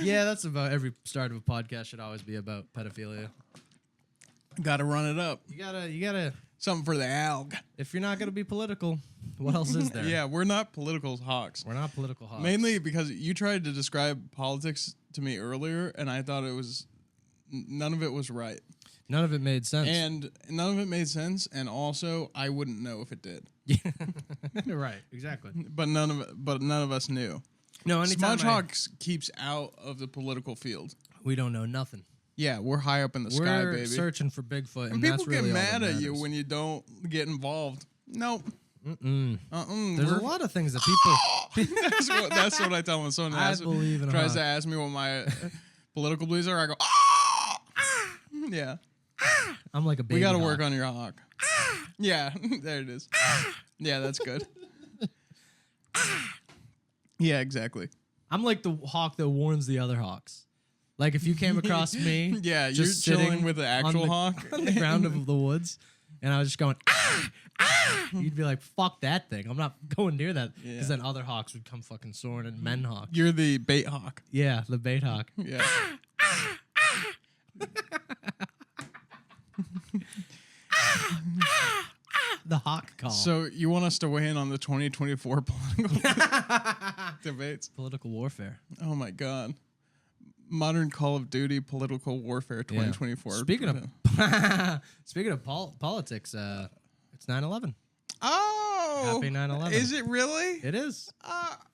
Yeah, that's about every start of a podcast should always be about pedophilia. Got to run it up. You gotta. Something for the alg. If you're not gonna be political, what else is there? Yeah, we're not political hawks. We're not political hawks. Mainly because you tried to describe politics to me earlier, and I thought none of it was right. None of it made sense. And none of it made sense, and also I wouldn't know if it did. Right, exactly. But none of us knew. No, anytime SMUDGEHAWKS keeps out of the political field. we don't know nothing. Yeah, we're high up in the sky, We're baby. searching for Bigfoot, and people that's really get all that mad at you matters. when you don't get involved. Nope. There's a lot of things that people. that's what I tell when someone believe in a tries hawk. to ask me what my political beliefs are. I go, yeah. I'm like a baby. We got to hawk. work on your hawk. Yeah, there it is. Yeah, that's good. Yeah, exactly. I'm like the hawk that warns the other hawks. Like if you came across me, Yeah, just you're chilling sitting with the actual hawk. on the ground of the woods, and I was just going, you'd be like, "Fuck that thing! I'm not going near that," because Yeah. then other hawks would come fucking soaring and men hawk. You're the bait hawk. Yeah, the bait hawk. Yeah. The hawk call. So you want us to weigh in on the 2024 political debates? Political warfare. Oh my God. Modern Call of Duty political warfare 2024. Speaking of politics, it's 9/11. Oh, Happy 9/11. Is it really? It is.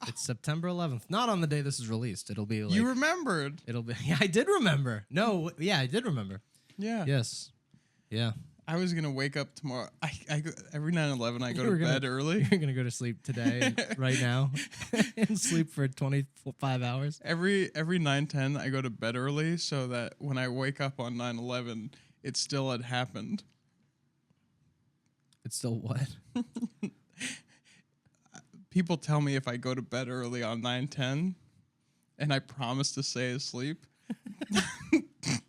It's September 11th. Not on the day this is released. It'll be like You remembered? It'll be. Yeah, I did remember. No, yeah, I did remember. Yeah. Yes. Yeah. I was gonna wake up tomorrow. Every 9/11 I go You were to bed early. You're gonna go to sleep today, right now, and sleep for 25 hours. Every 9/10 I go to bed early so that when I wake up on 9/11, it still had happened. It's still what? People tell me if I go to bed early on 9/10, and I promise to stay asleep,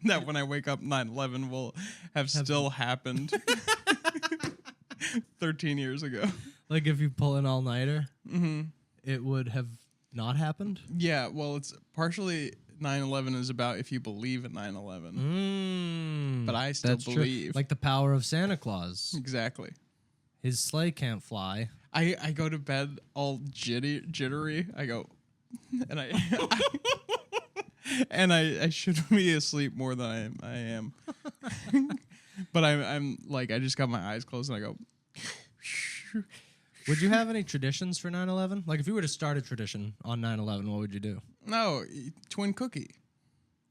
that when I wake up 9/11 will have still happened 13 years ago. Like if you pull an all-nighter, it would have not happened. Yeah, well, it's partially 9/11 is about if you believe in 9/11. But I still That's true. believe. Like the power of Santa Claus. Exactly. His sleigh can't fly. I go to bed all jittery. I go, and I should be asleep more than I am. But I'm like, I just got my eyes closed and I go. Would you have any traditions for 9/11? Like if you were to start a tradition on 9/11, what would you do? No, twin cookie.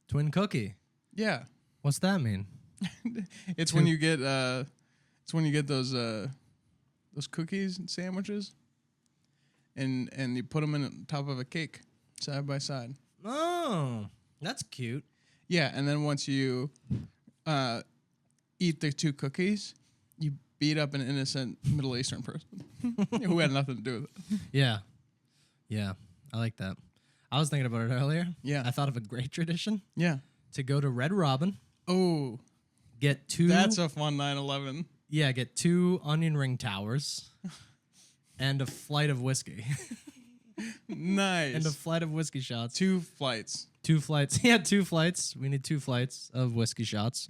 Twin cookie. Yeah, What's that mean? it's when you get those cookies and sandwiches, and you put them in top of a cake side by side. Oh, that's cute. Yeah, and then once you eat the two cookies, you beat up an innocent Middle Eastern person who had nothing to do with it. Yeah. Yeah. I like that. I was thinking about it earlier. Yeah. I thought of a great tradition Yeah. to go to Red Robin, Oh, get two. that's a fun 9/11. Yeah, get 2 onion ring towers and a flight of whiskey. Nice. And a flight of whiskey shots. 2 flights. 2 flights. Yeah, 2 flights. We need 2 flights of whiskey shots.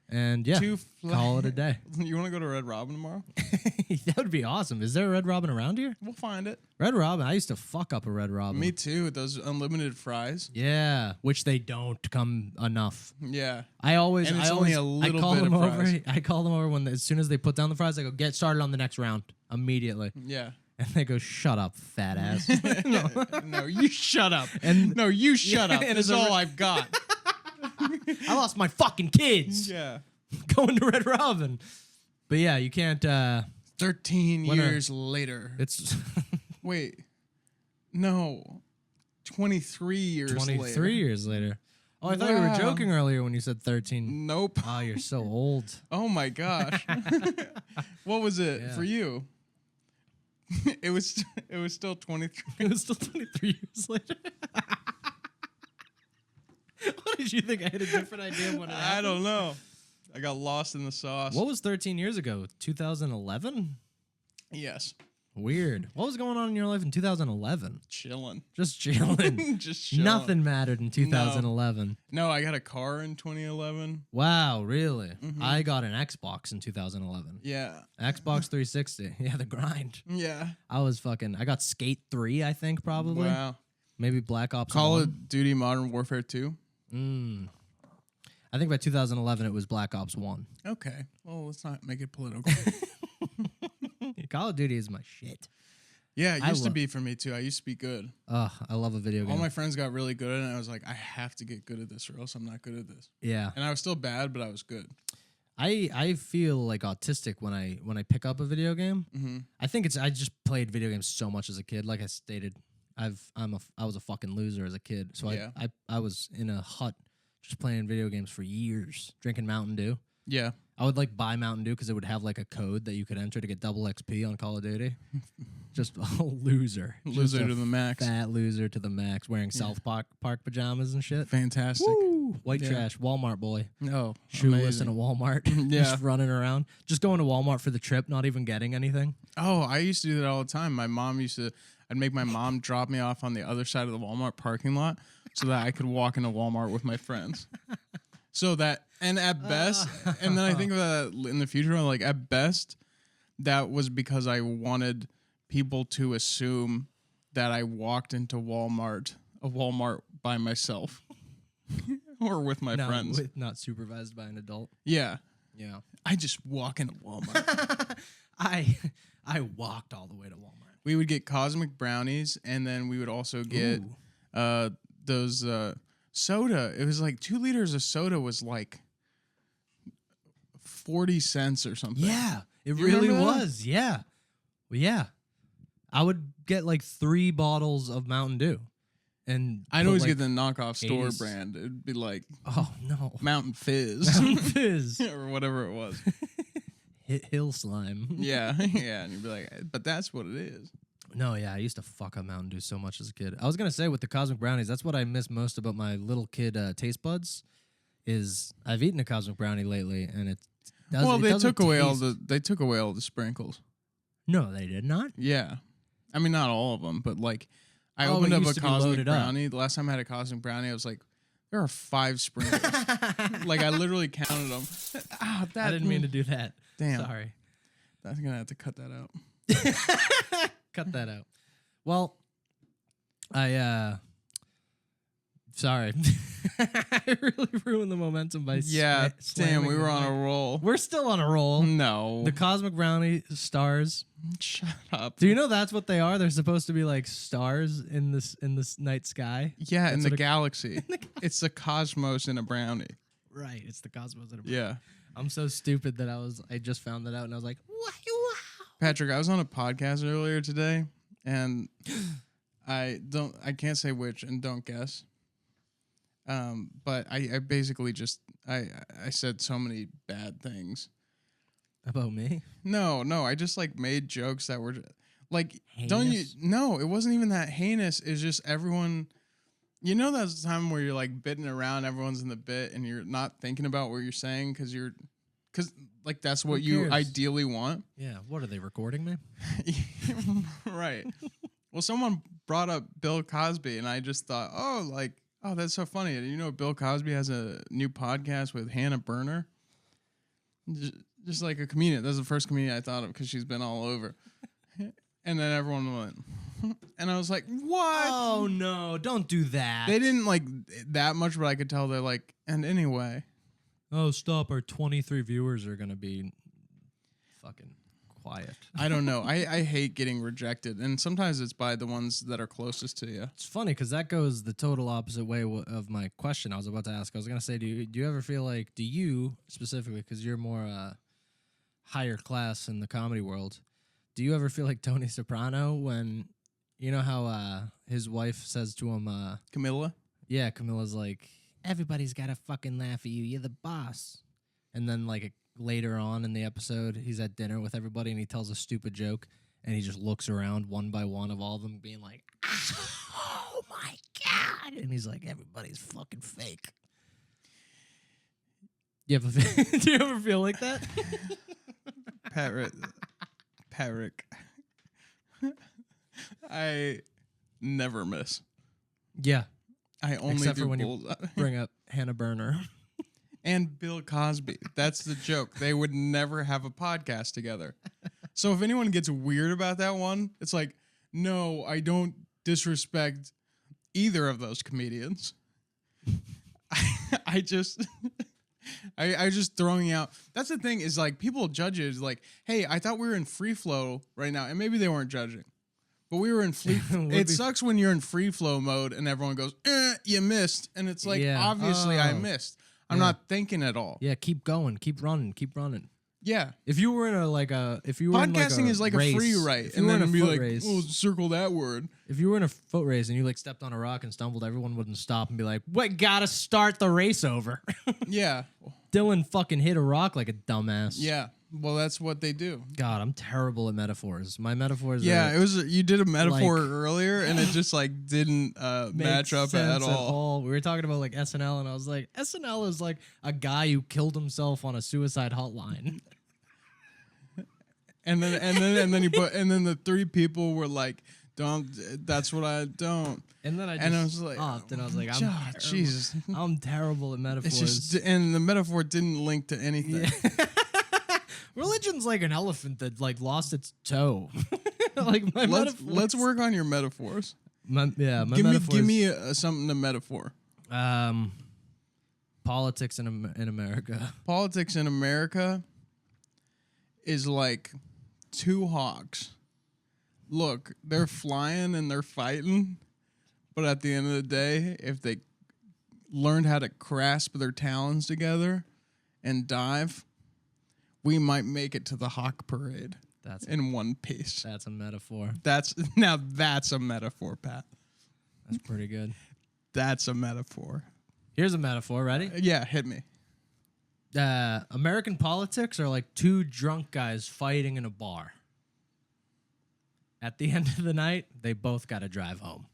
And yeah, call it a day. You want to go to Red Robin tomorrow? That would be awesome. Is there a Red Robin around here? We'll find it. Red Robin. I used to fuck up a Red Robin. Me too. Those unlimited fries. Yeah, which they don't come enough. Yeah. I always, And it's I only always, a little I call bit them of over. fries. I call them over when as soon as they put down the fries, I go get started on the next round immediately, Yeah. and they go shut up, fat ass. No, you shut up. And no, you shut up. and That's it's a all re- I've got. I lost my fucking kids Yeah. going to Red Robin. But yeah, you can't. 13 When years later. It's Wait. No. 23 years 23 later. years later. Oh, I thought you were Wow. joking earlier when you said 13. Nope. Oh, you're so old. Oh my gosh. What was it Yeah. for you? It was still 23. It was still 23 years later. What did you think? I had a different idea when it I happened? don't know. I got lost in the sauce. What was 13 years ago? 2011? Yes. Weird. What was going on in your life in 2011? Chilling. Just chilling. Just chilling. Nothing mattered in 2011. No, I got a car in 2011. Wow, really? Mhm. I got an Xbox in 2011. Yeah. Xbox 360. Yeah, the grind. Yeah. I got Skate 3, I think, probably. Wow. Maybe Black Ops Call 1. of Duty Modern Warfare 2. I think by 2011 it was Black Ops 1. Okay. Well, let's not make it political. Call of Duty is my shit. Yeah, it used to be for me too. I used to be good. Ugh, I love a video game. All my friends got really good at it, and I was like, I have to get good at this or else I'm not good at this. Yeah. And I was still bad, but I was good. I feel like autistic when I pick up a video game. Mm-hmm. I think I just played video games so much as a kid. Like I stated, I was a fucking loser as a kid. So Yeah. I was in a hut just playing video games for years, drinking Mountain Dew. Yeah. I would like buy Mountain Dew because it would have like a code that you could enter to get double XP on Call of Duty. Just a loser. Loser Just to a the max. Fat loser to the max, wearing South Park pajamas and shit. Fantastic. Woo! White Yeah. trash, Walmart boy. Oh, Shoeless in amazing. a Walmart. Yeah. Just running around. Just going to Walmart for the trip, not even getting anything. Oh, I used to do that all the time. I'd make my mom drop me off on the other side of the Walmart parking lot so that I could walk into Walmart with my friends. So that, and at best, and then I think about that in the future, like at best, that was because I wanted people to assume that I walked into a Walmart by myself or with my friends. Not supervised by an adult. Yeah. Yeah. I just walk into Walmart. I walked all the way to Walmart. We would get cosmic brownies, and then we would also get those soda. It was like 2 liters of soda was like 40 cents or something. Yeah, it You really remember that? was. Yeah. Well, yeah. I would get like 3 bottles of Mountain Dew. And I'd put, always like, get the knockoff store 80s. brand. It'd be like Oh, no. Mountain Fizz Mountain Fizz. or whatever it was. Hill slime. Yeah, yeah. And you'd be like, but that's what it is. No, yeah, I used to fuck up Mountain Dew so much as a kid. I was gonna say with the cosmic brownies, that's what I miss most about my little kid taste buds. Is I've eaten a cosmic brownie lately, and it doesn't. Well, it they doesn't took away taste- all the sprinkles. No, they did not. Yeah, I mean not all of them, but like I Oh, opened it up a used to be cosmic loaded up. brownie. The last time I had a cosmic brownie, I was like, there are 5 sprinkles. Like I literally counted them. I didn't mean to do that. Damn. Sorry. I'm gonna have to cut that out. Cut that out. Well, sorry. I really ruined the momentum by Yeah, damn, slamming we were the on a mic. roll. We're still on a roll. No, The cosmic brownie stars. shut up. Do you know that's what they are? They're supposed to be like stars in this night sky. Yeah, in That's the what a- galaxy. It's the cosmos in a brownie. Right, it's the cosmos. Yeah. I'm so stupid that I just found that out and I was like, wow. Patrick, I was on a podcast earlier today, and I can't say which, and don't guess. But I basically just I said so many bad things. About me? No, I just like made jokes that were like, don't you? Heinous? No, it wasn't even that heinous. It's just everyone. You know, that's the time where you're like bidding around, everyone's in the bit, and you're not thinking about what you're saying because like that's what you cares? ideally want. Yeah. What are they recording me? Right. Well, someone brought up Bill Cosby, and I just thought, oh, that's so funny. You know, Bill Cosby has a new podcast with Hannah Berner. Just like a comedian. That's the first comedian I thought of because she's been all over. And then everyone went, and I was like, what? Oh no! Don't do that. They didn't like that much, but I could tell they're like, and anyway. Oh, stop! Our 23 viewers are gonna be fucking quiet. I don't know. I hate getting rejected, and sometimes it's by the ones that are closest to you. It's funny because that goes the total opposite way of my question I was about to ask. I was gonna say, do you ever feel like, do you specifically, because you're more higher class in the comedy world, do you ever feel like Tony Soprano when, you know how his wife says to him, Camilla? yeah, Camilla's like, everybody's gotta fucking laugh at you. You're the boss. And then like later on in the episode, he's at dinner with everybody and he tells a stupid joke and he just looks around one by one of all of them being like, oh my God. And he's like, everybody's fucking fake. Do you ever feel like that? Patrick. I never miss. Yeah. I only Except do for when bullseye. you bring up Hannah Burner. And Bill Cosby. That's the joke. They would never have a podcast together. So if anyone gets weird about that one, it's like, no, I don't disrespect either of those comedians. I just throwing out. That's the thing is like people judge it as like, hey, I thought we were in free flow right now, and maybe they weren't judging, but we were in free. It sucks when you're in free flow mode and everyone goes, you missed, and it's like obviously I missed. I'm not thinking at all. Yeah, keep going, keep running. Yeah. If you were in Podcasting is like a free write, and then be like, oh, circle that word. If you were in a foot race and you like stepped on a rock and stumbled, everyone wouldn't stop and be like, "What? Gotta start the race over." Yeah. Dylan fucking hit a rock like a dumbass. Yeah. Well, that's what they do. God, I'm terrible at metaphors. My metaphors. Yeah, are, you did a metaphor earlier, and it just like didn't match up at all. We were talking about like SNL, and I was like, SNL is like a guy who killed himself on a suicide hotline. And then the three people were like, "Don't." That's what I don't. And then I was like, Jesus, I'm terrible at metaphors. It's just, and the metaphor didn't link to anything. Yeah. Religion's like an elephant that like lost its toe. Like let's work on your metaphors. Metaphors. Give me something to metaphor. Politics in America. Politics in America is like two hawks. Look, they're flying and they're fighting, but at the end of the day, if they learned how to grasp their talons together and dive, we might make it to the hawk parade. That's in one piece. That's a metaphor. That's a metaphor, Pat. That's pretty good. That's a metaphor. Here's a metaphor. Ready? Yeah, hit me. American politics are like two drunk guys fighting in a bar. At the end of the night, they both got to drive home.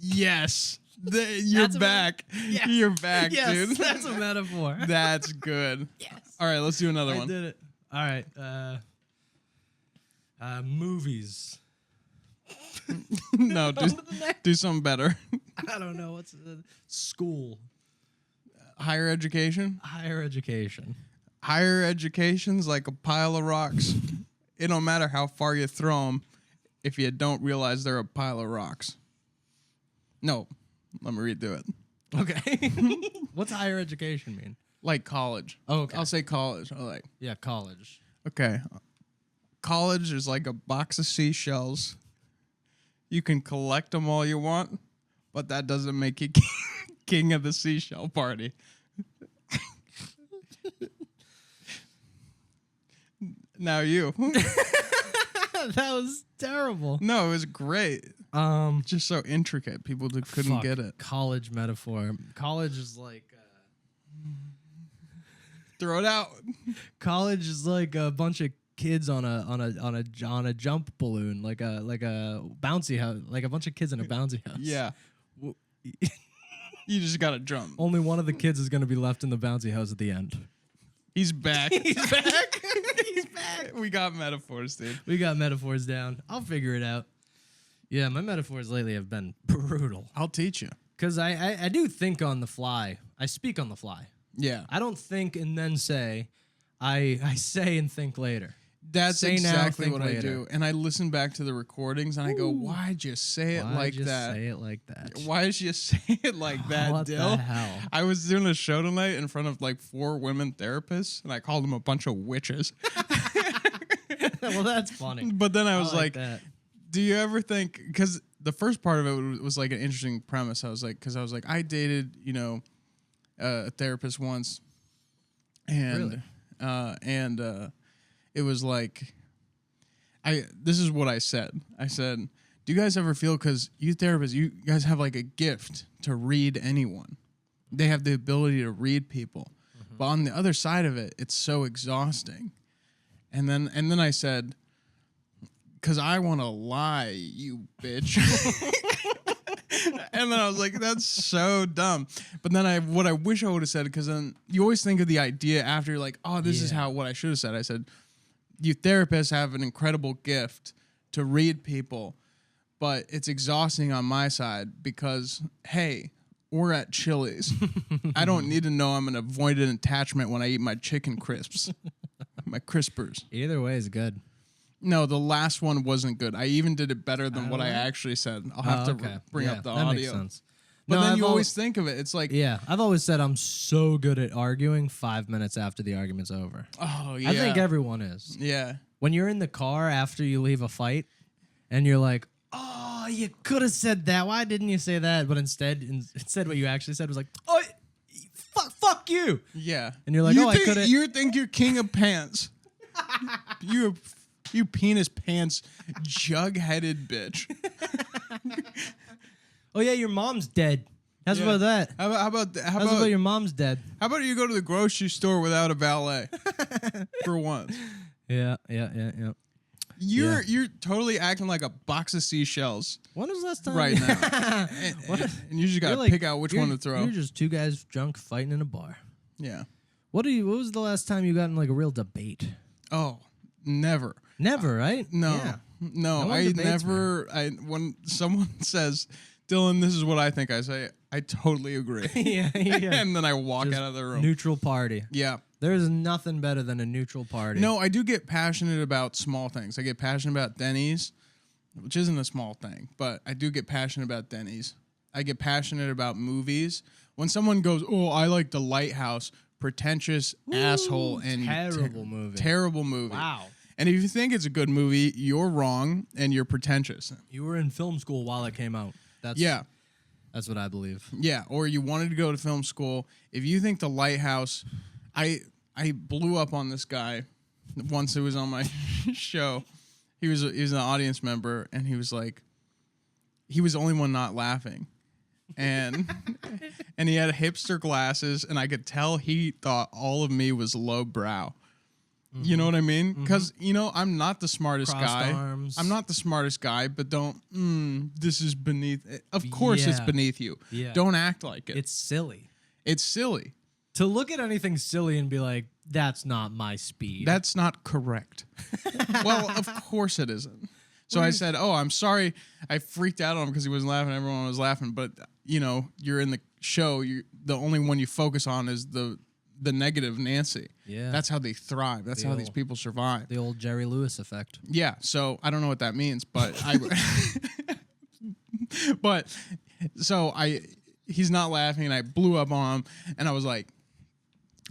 Yes. You're back. Yes. You're back, yes, dude. That's a metaphor. That's good. Yes. All right, let's do another one. I did it. All right. Movies. No, do something better. I don't know. What's school? Higher education? Higher education. Higher education's like a pile of rocks. It don't matter how far you throw them if you don't realize they're a pile of rocks. No, let me redo it. Okay. What's higher education mean? Like college. Oh, okay. I'll say college. Yeah, college. Okay. College is like a box of seashells. You can collect them all you want, but that doesn't make you king of the seashell party. Now you. That was terrible. No, it was great. Just so intricate. People couldn't get it. College metaphor. College is like throw it out. College is like a bunch of kids on a jump balloon, like a bouncy house, like a bunch of kids in a bouncy house. Yeah. You just gotta jump. Only one of the kids is gonna be left in the bouncy house at the end. He's back. He's back. He's back. We got metaphors, dude. We got metaphors down. I'll figure it out. Yeah, my metaphors lately have been brutal. I'll teach you. Because I do think on the fly. I speak on the fly. Yeah. I don't think and then say. I say and think later. That's say exactly now, what later. I do. And I listen back to the recordings and I go, why'd you say it like that? Say it like that? Why did you say it like that, What Dill? the hell? I was doing a show tonight in front of like 4 women therapists and I called them a bunch of witches. Well, that's funny. But then I was like that. Do you ever think, because the first part of it was like an interesting premise. I was like, I dated, a therapist once and, Really? It was like, this is what I said. I said, do you guys ever feel, because you therapists, you guys have like a gift to read anyone. They have the ability to read people. Mm-hmm. But on the other side of it, it's so exhausting. And then I said, because I want to lie, you bitch. And then I was like, that's so dumb. But then what I wish I would have said, because then you always think of the idea after you're like, oh, this is what I should have said. I said, you therapists have an incredible gift to read people, but it's exhausting on my side because, hey, we're at Chili's. I don't need to know I'm an avoidant attachment when I eat my chicken crisps, my crispers. Either way is good. No, the last one wasn't good. I even did it better than what I actually said. I'll have to bring up the audio. That makes sense. But then I've you always think of it. It's like, yeah, I've always said I'm so good at arguing 5 minutes after the argument's over. oh yeah, I think everyone is. yeah. When you're in the car after you leave a fight and you're like, oh, you could have said that. Why didn't you say that? But instead what you actually said was like, oh, fuck you. Yeah. And you're like, oh, I could have. You think you're king of pants. You penis pants, jug-headed bitch. Oh, yeah, your mom's dead. How's about that? How about your mom's dead? How about you go to the grocery store without a valet for once? Yeah. You're totally acting like a box of seashells When was the last time? right now. and you just got to pick out which one to throw. You're just two guys drunk fighting in a bar. Yeah. What was the last time you got in like a real debate? Oh, never. Never, right? No. Yeah. No, No one I debates, never. When someone says, Dylan, this is what I think, I say, I totally agree. yeah. And then I walk Just out of the room. Neutral party. Yeah. There is nothing better than a neutral party. No, I do get passionate about small things. I get passionate about Denny's, which isn't a small thing, but I do get passionate about Denny's. I get passionate about movies. When someone goes, oh, I like The Lighthouse, pretentious asshole and terrible movie. Terrible movie. Wow. And if you think it's a good movie, you're wrong and you're pretentious. You were in film school while it came out. That's what I believe. Yeah, or you wanted to go to film school. If you think The Lighthouse, I blew up on this guy once. It was on my show. He was an audience member, and he was like, he was the only one not laughing, and and he had hipster glasses, and I could tell he thought all of me was lowbrow. Mm-hmm. You know what I mean? Because I'm not the smartest guy. Arms. I'm not the smartest guy, but don't. This is beneath. Of course, it's beneath you. Yeah. Don't act like it. It's silly. It's silly. To look at anything silly and be like, that's not my speed. That's not correct. Well, of course it isn't. So I said, oh, I'm sorry. I freaked out on him because he wasn't laughing. Everyone was laughing. But, you're in the show. The only one you focus on is the negative Nancy. Yeah. That's how they thrive. That's how these people survive. The old Jerry Lewis effect. Yeah. So I don't know what that means, but he's not laughing, and I blew up on him, and I was like,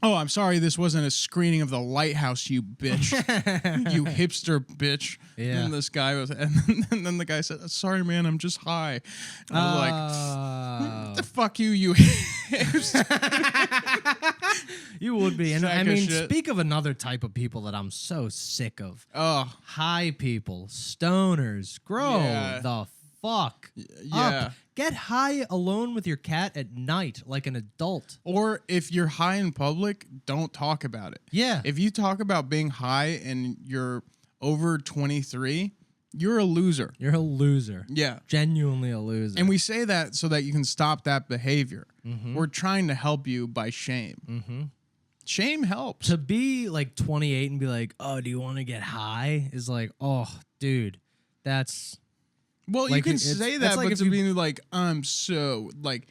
oh, I'm sorry, this wasn't a screening of The Lighthouse, you bitch. You hipster bitch. Yeah. And this guy was, and then the guy said, sorry, man, I'm just high. And I was like, the fuck you hipster. You would be. And Sack I of mean, shit. speak of another type of people that I'm so sick of. Oh, High people, stoners, grow the fuck yeah. up. Get high alone with your cat at night like an adult. Or if you're high in public, don't talk about it. Yeah. If you talk about being high and you're over 23, you're a loser. You're a loser. Yeah. Genuinely a loser. And we say that so that you can stop that behavior. Mm-hmm. We're trying to help you by shame. Mm-hmm. Shame helps. To be like 28 and be like, oh, do you want to get high? Is like, oh, dude, that's... Well, like, you can it's- say that's that, like but if to you- be like, I'm so... Like,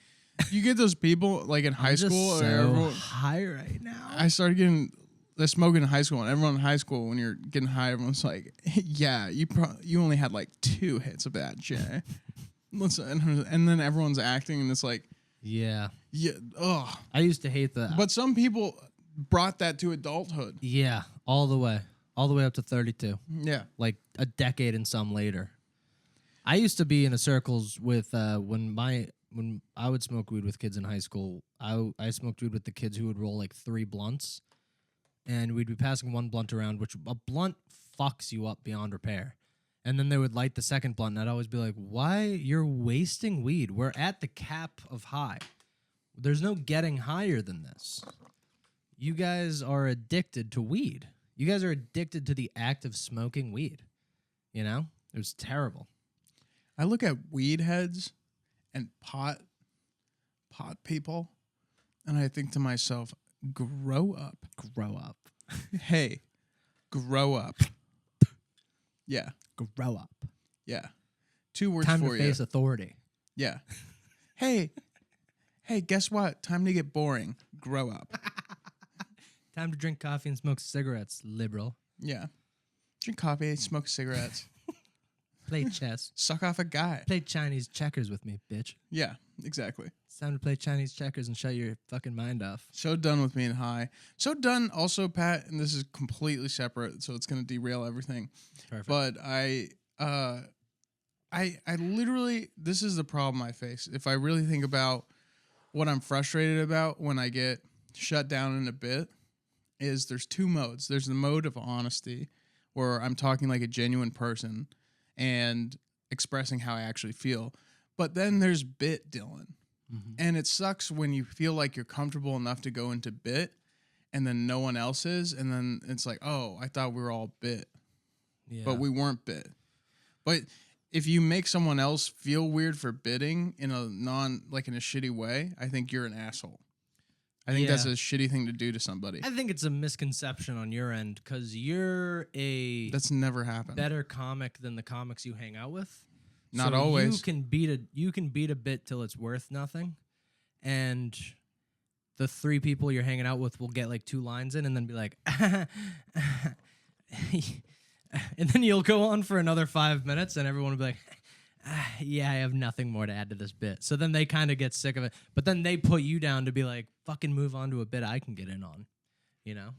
you get those people like in high I'm just school. so or everyone, high right now. I started getting... smoking in high school, and everyone in high school, when you're getting high, everyone's like, yeah, you only had like 2 hits of that, Jay. And then everyone's acting, and it's like, Yeah. Ugh. I used to hate that. But some people brought that to adulthood. Yeah, all the way up to 32. Yeah. Like a decade and some later. I used to be in a circles with when I would smoke weed with kids in high school. I smoked weed with the kids who would roll like 3 blunts, and we'd be passing one blunt around, which a blunt fucks you up beyond repair. And then they would light the second blunt, and I'd always be like, why? You're wasting weed. We're at the cap of high. There's no getting higher than this. You guys are addicted to weed. You guys are addicted to the act of smoking weed. You know? It was terrible. I look at weed heads and pot people, and I think to myself, grow up. Grow up. Hey, grow up. Yeah. Grow up. Yeah. 2 words Time for to you. face authority. Yeah. Hey, guess what? Time to get boring. Grow up. Time to drink coffee and smoke cigarettes, liberal. Yeah. Drink coffee, smoke cigarettes, Play chess. suck off a guy. Play Chinese checkers with me, bitch. Yeah, exactly. It's time to play Chinese checkers and shut your fucking mind off. So done with being high. So done also, Pat, and this is completely separate, so it's going to derail everything. Perfect. But I literally, this is the problem I face. If I really think about what I'm frustrated about when I get shut down in a bit, is there's 2 modes. There's the mode of honesty, where I'm talking like a genuine person and expressing how I actually feel. But then there's bit Dylan. Mm-hmm. And it sucks when you feel like you're comfortable enough to go into bit and then no one else is. And then it's like, oh, I thought we were all bit. Yeah. But we weren't bit. But if you make someone else feel weird for bidding in a in a shitty way, I think you're an asshole. I think that's a shitty thing to do to somebody. I think it's a misconception on your end because you're That's never happened. better comic than the comics you hang out with. Not So always. You can beat a bit till it's worth nothing, and the 3 people you're hanging out with will get like 2 lines in, and then be like, and then you'll go on for another 5 minutes, and everyone will be like, yeah, I have nothing more to add to this bit. So then they kind of get sick of it, but then they put you down to be like, fucking move on to a bit I can get in on, you know?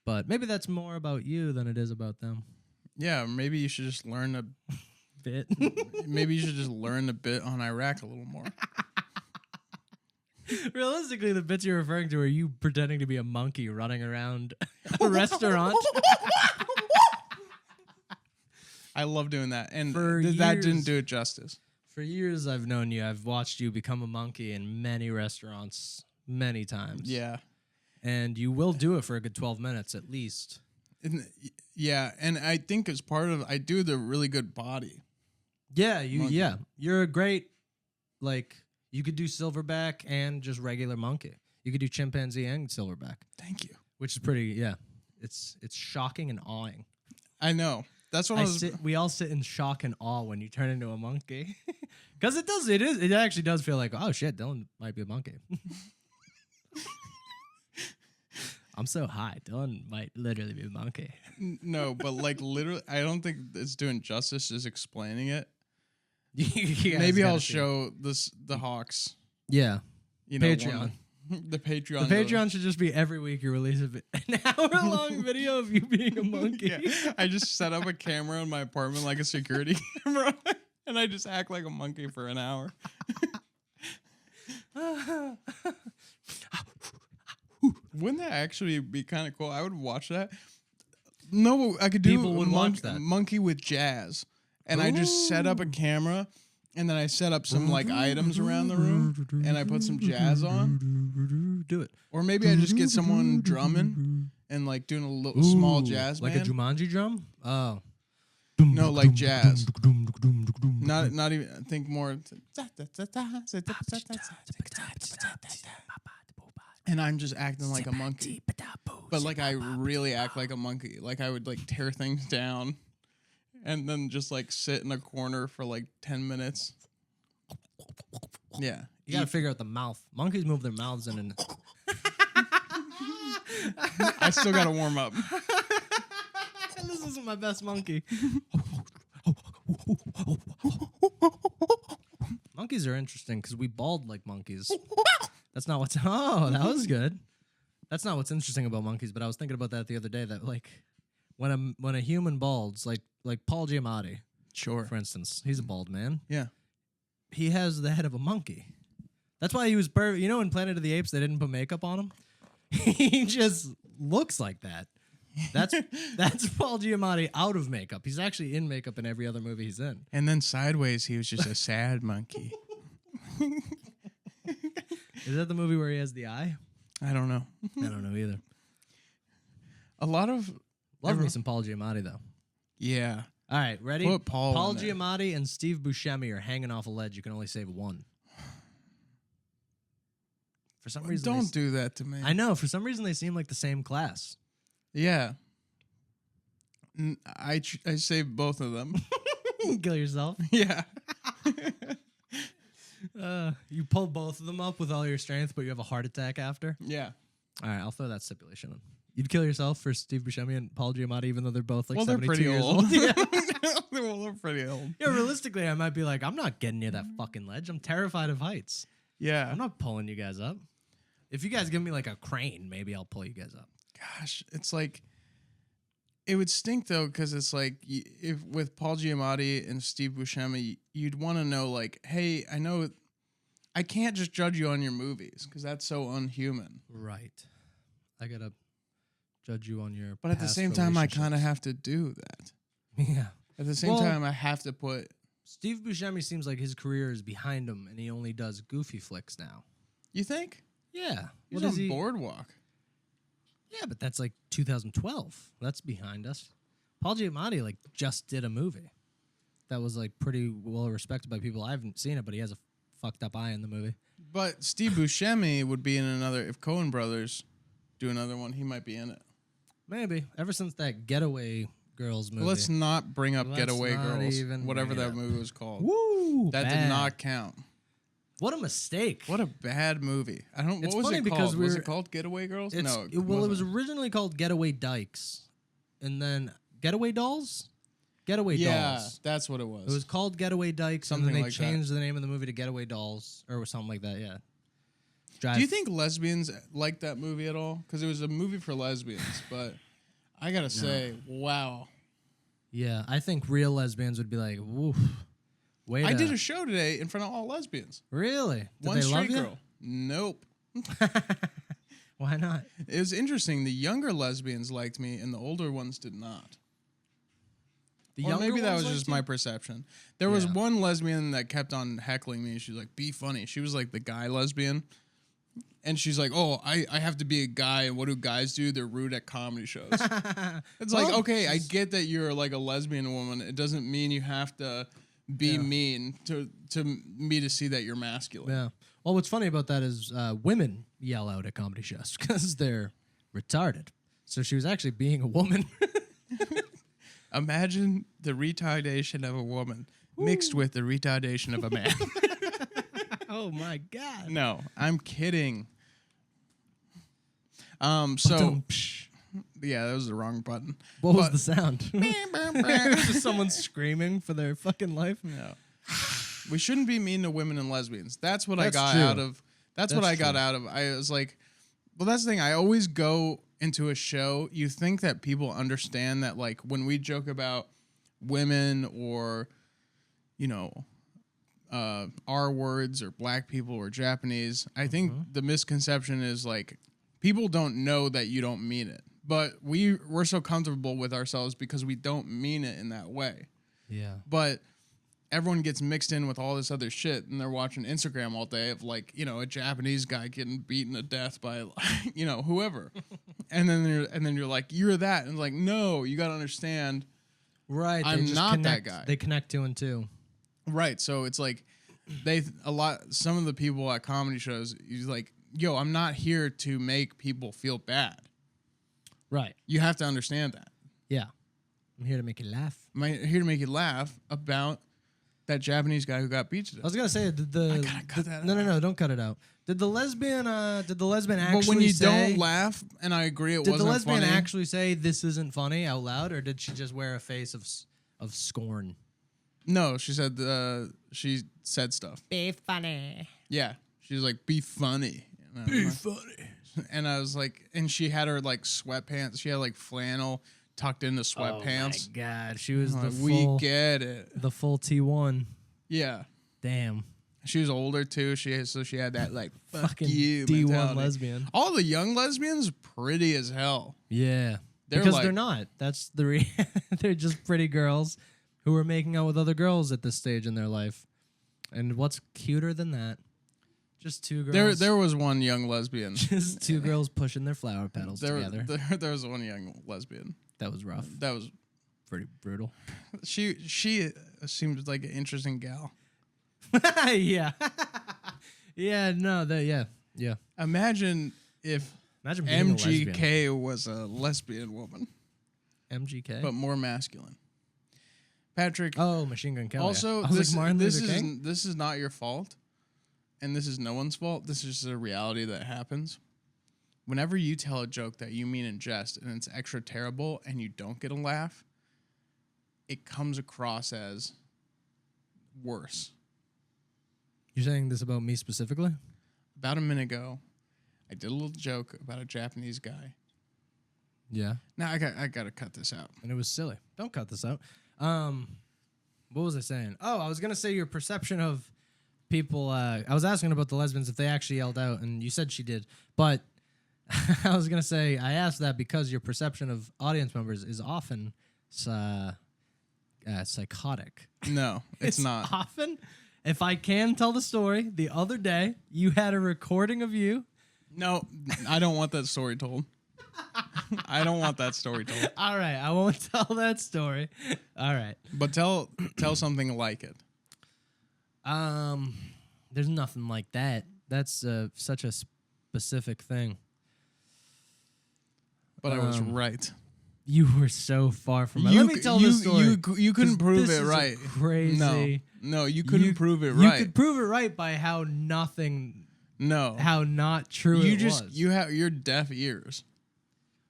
But maybe that's more about you than it is about them. Yeah, maybe you should just learn a Bit. maybe you should just learn a bit on Iraq a little more. Realistically, the bits you're referring to are you pretending to be a monkey running around a restaurant. I love doing that, and For that didn't years- do it justice. For years I've known you. I've watched you become a monkey in many restaurants, many times. Yeah. And you will do it for a good 12 minutes at least. Yeah, and I think as part of I do the really good body. Yeah, Monkey. You're a great, like, you could do silverback and just regular monkey. You could do chimpanzee and silverback, Thank you. which is pretty, It's shocking and awing. I know. That's what I was. We all sit in shock and awe when you turn into a monkey. Because it actually does feel like, oh shit, Dylan might be a monkey. I'm so high. Dylan might literally be a monkey. No, but like literally, I don't think it's doing justice just explaining it. Maybe I'll show the Hawks. Yeah. You know, Patreon. The Patreon. The Patreon should just be every week you release an hour-long video of you being a monkey. Yeah, I just set up a camera in my apartment like a security camera, and I just act like a monkey for an hour. Wouldn't that actually be kind of cool? I would watch that. No, I could do People would watch that. monkey with jazz, and I just set up a camera, and then I set up some like items around the room, and I put some jazz on. Do it. Or maybe I just get someone drumming and like doing a little small jazz like band. a Jumanji drum? Oh. No, like jazz. Not even. I think more. And I'm just acting like a monkey, but like I really act like a monkey. Like I would like tear things down, and then just like sit in a corner for like 10 minutes. Yeah, You gotta figure out the mouth. Monkeys move their mouths in and I still gotta warm up. this isn't my best monkey. Monkeys are interesting because we bald like monkeys. That's not what's. Oh, that was good. That's not what's interesting about monkeys. But I was thinking about that the other day. That like when a human balds, like Paul Giamatti, Sure. for instance, he's a bald man. Yeah. He has the head of a monkey. That's why he was perfect. You know, in Planet of the Apes, they didn't put makeup on him. He just looks like that. That's Paul Giamatti out of makeup. He's actually in makeup in every other movie he's in. And then Sideways, he was just a sad monkey. Is that the movie where he has the eye? I don't know. I don't know either. A lot of Love me some Paul Giamatti though. yeah. All right, ready? Put Paul in there. Giamatti and Steve Buscemi are hanging off a ledge. You can only save one. For some reason, Don't do that to me. I know. For some reason, they seem like the same class. Yeah. I saved both of them. Kill yourself. Yeah. You pull both of them up with all your strength, but you have a heart attack after. Yeah. All right, I'll throw that stipulation in. You'd kill yourself for Steve Buscemi and Paul Giamatti, even though they're both like 72 pretty years old. old. Yeah. They're pretty old. Yeah, realistically, I might be like, I'm not getting near that fucking ledge. I'm terrified of heights. Yeah. I'm not pulling you guys up. If you guys give me like a crane, maybe I'll pull you guys up. Gosh, it's like, it would stink though, because it's like, if with Paul Giamatti and Steve Buscemi, you'd want to know like, hey, I know I can't just judge you on your movies because that's so unhuman. Right. I gotta judge you on your. But at the same time, I kind of have to do that. Yeah. At the same time, I have to put. Steve Buscemi seems like his career is behind him, and he only does goofy flicks now. You think? Yeah. He's on Boardwalk. Yeah, but that's like 2012. That's behind us. Paul Giamatti like just did a movie that was like pretty well respected by people. I haven't seen it, but he has a fucked up eye in the movie. But Steve Buscemi would be in another. If Coen Brothers do another one, he might be in it. Maybe. Ever since that Getaway Girls movie. Let's not bring up Getaway Girls, whatever that movie was called. Woo! That did not count. What a mistake. What a bad movie. I don't. It's what was funny it because called? Was it called Getaway Girls? No. It was originally called Getaway Dykes, and then Getaway Dolls. Getaway Dolls. Yeah, that's what it was. It was called Getaway Dykes, Something and then they like changed the name of the movie to Getaway Dolls or something like that. Yeah. Do you think lesbians like that movie at all? Because it was a movie for lesbians, but I gotta say, wow. Yeah, I think real lesbians would be like, woof. Wait. I did a show today in front of all lesbians. Really? Did One they straight love you? girl. Nope. Why not? It was interesting. The younger lesbians liked me, and the older ones did not. Or maybe that was just my perception. There was one lesbian that kept on heckling me. She was like, "Be funny." She was like the guy lesbian, and she's like, "Oh, I have to be a guy, and what do guys do? They're rude at comedy shows." It's like, okay, I get that you're like a lesbian woman. It doesn't mean you have to be mean to me to see that you're masculine. Yeah. Well, what's funny about that is women yell out at comedy shows because they're retarded. So she was actually being a woman. Imagine the retardation of a woman mixed with the retardation of a man. Oh my God. No, I'm kidding. So yeah, that was the wrong button. What was the sound? It was just someone screaming for their fucking life. No. We shouldn't be mean to women and lesbians. That's what I got true. out of. That's what I got out of. I was like, well, that's the thing. I always go into a show. You think that people understand that, like, when we joke about women or, you know, R words or black people or Japanese, I think the misconception is like people don't know that you don't mean it. But we're so comfortable with ourselves because we don't mean it in that way. Yeah. But everyone gets mixed in with all this other shit, and they're watching Instagram all day of, like, you know, a Japanese guy getting beaten to death by, you know, whoever. and then you're like, you're that. And it's like, no, you got to understand. Right. I'm not that guy. They connect 2 and 2. Right. So it's like some of the people at comedy shows, he's like, yo, I'm not here to make people feel bad. Right. You have to understand that. Yeah. I'm here to make you laugh. I'm here to make you laugh about that Japanese guy who got beat to death. I was gonna say, I gotta cut that out. No, don't cut it out. Did the lesbian actually But when you don't laugh, and I agree, it wasn't funny. Did the lesbian actually say this isn't funny out loud, or did she just wear a face of scorn? No, she said stuff. Be funny. Yeah, she was like, "Be funny." Be funny. And I was like, and she had her like sweatpants. She had like flannel tucked into sweatpants. Oh my God, she was the we full. Get it. The full T1. Yeah. Damn. She was older too. She had that like fucking you D1 mentality. lesbian. All the young lesbians pretty as hell. Yeah, They're because like, they're not. That's the they're just pretty girls who are making out with other girls at this stage in their life. And what's cuter than that? Just 2 girls. There was one young lesbian. Just 2 girls pushing their flower petals together. There was one young lesbian. That was rough. That was Pretty brutal. She seems like an interesting gal. Yeah. Yeah, no, yeah. Imagine if Imagine being a lesbian. MGK was a lesbian woman. MGK. but more masculine. Patrick. Oh, Machine Gun Kelly. Also, I was like, Martin Luther King? this is not your fault, and this is no one's fault. This is just a reality that happens. Whenever you tell a joke that you mean in jest and it's extra terrible and you don't get a laugh, it comes across as worse. You're saying this about me specifically? About a minute ago, I did a little joke about a Japanese guy. Yeah. Now I got to cut this out. And it was silly. Don't cut this out. What was I saying? Oh, I was gonna say your perception of people. I was asking about the lesbians if they actually yelled out, and you said she did. But I was gonna say I asked that because your perception of audience members is often psychotic. No, it's not. Often. If I can tell the story, the other day you had a recording of you. No, I don't want that story told. I don't want that story told. All right, I won't tell that story. All right. But tell something like it. There's nothing like that. That's such a specific thing. But I was right. You were so far from it. Let me tell this story. You couldn't prove it is right. Crazy. No, you couldn't prove it right. You could prove it right by how nothing. No. How not true it was. You have your deaf ears.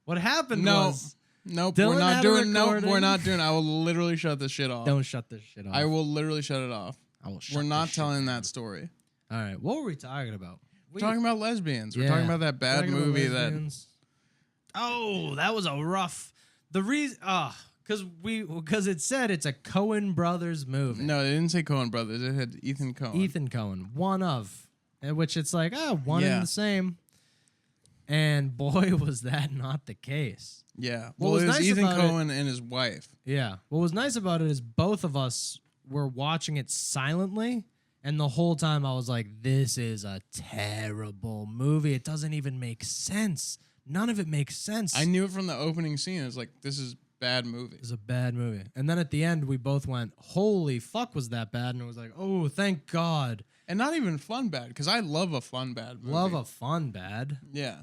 What happened was. Nope, Dylan we're not had a doing. Nope, recording. we're not doing. I will literally shut this shit off. Don't shut this shit off. I will literally shut it off. I will shut We're not this shit telling down. that story. All right, what were we talking about? We're talking about lesbians. We're Yeah. talking about that bad Talking about movie lesbians. Oh, that was a rough. The reason, because it said it's a Coen Brothers movie. No, they didn't say Coen Brothers. It had Ethan Coen. Ethan Coen, one of, which it's like, one and the same. And boy, was that not the case. Yeah. What Well, was it was nice Ethan about Coen and his wife. Yeah. What was nice about it is both of us were watching it silently. And the whole time I was like, this is a terrible movie. It doesn't even make sense. None of it makes sense. I knew it from the opening scene. It was like, this is bad movie. It's a bad movie. And then at the end, we both went, holy fuck, was that bad? And it was like, oh, thank God. And not even fun bad, because I love a fun bad movie. Love a fun bad. Yeah.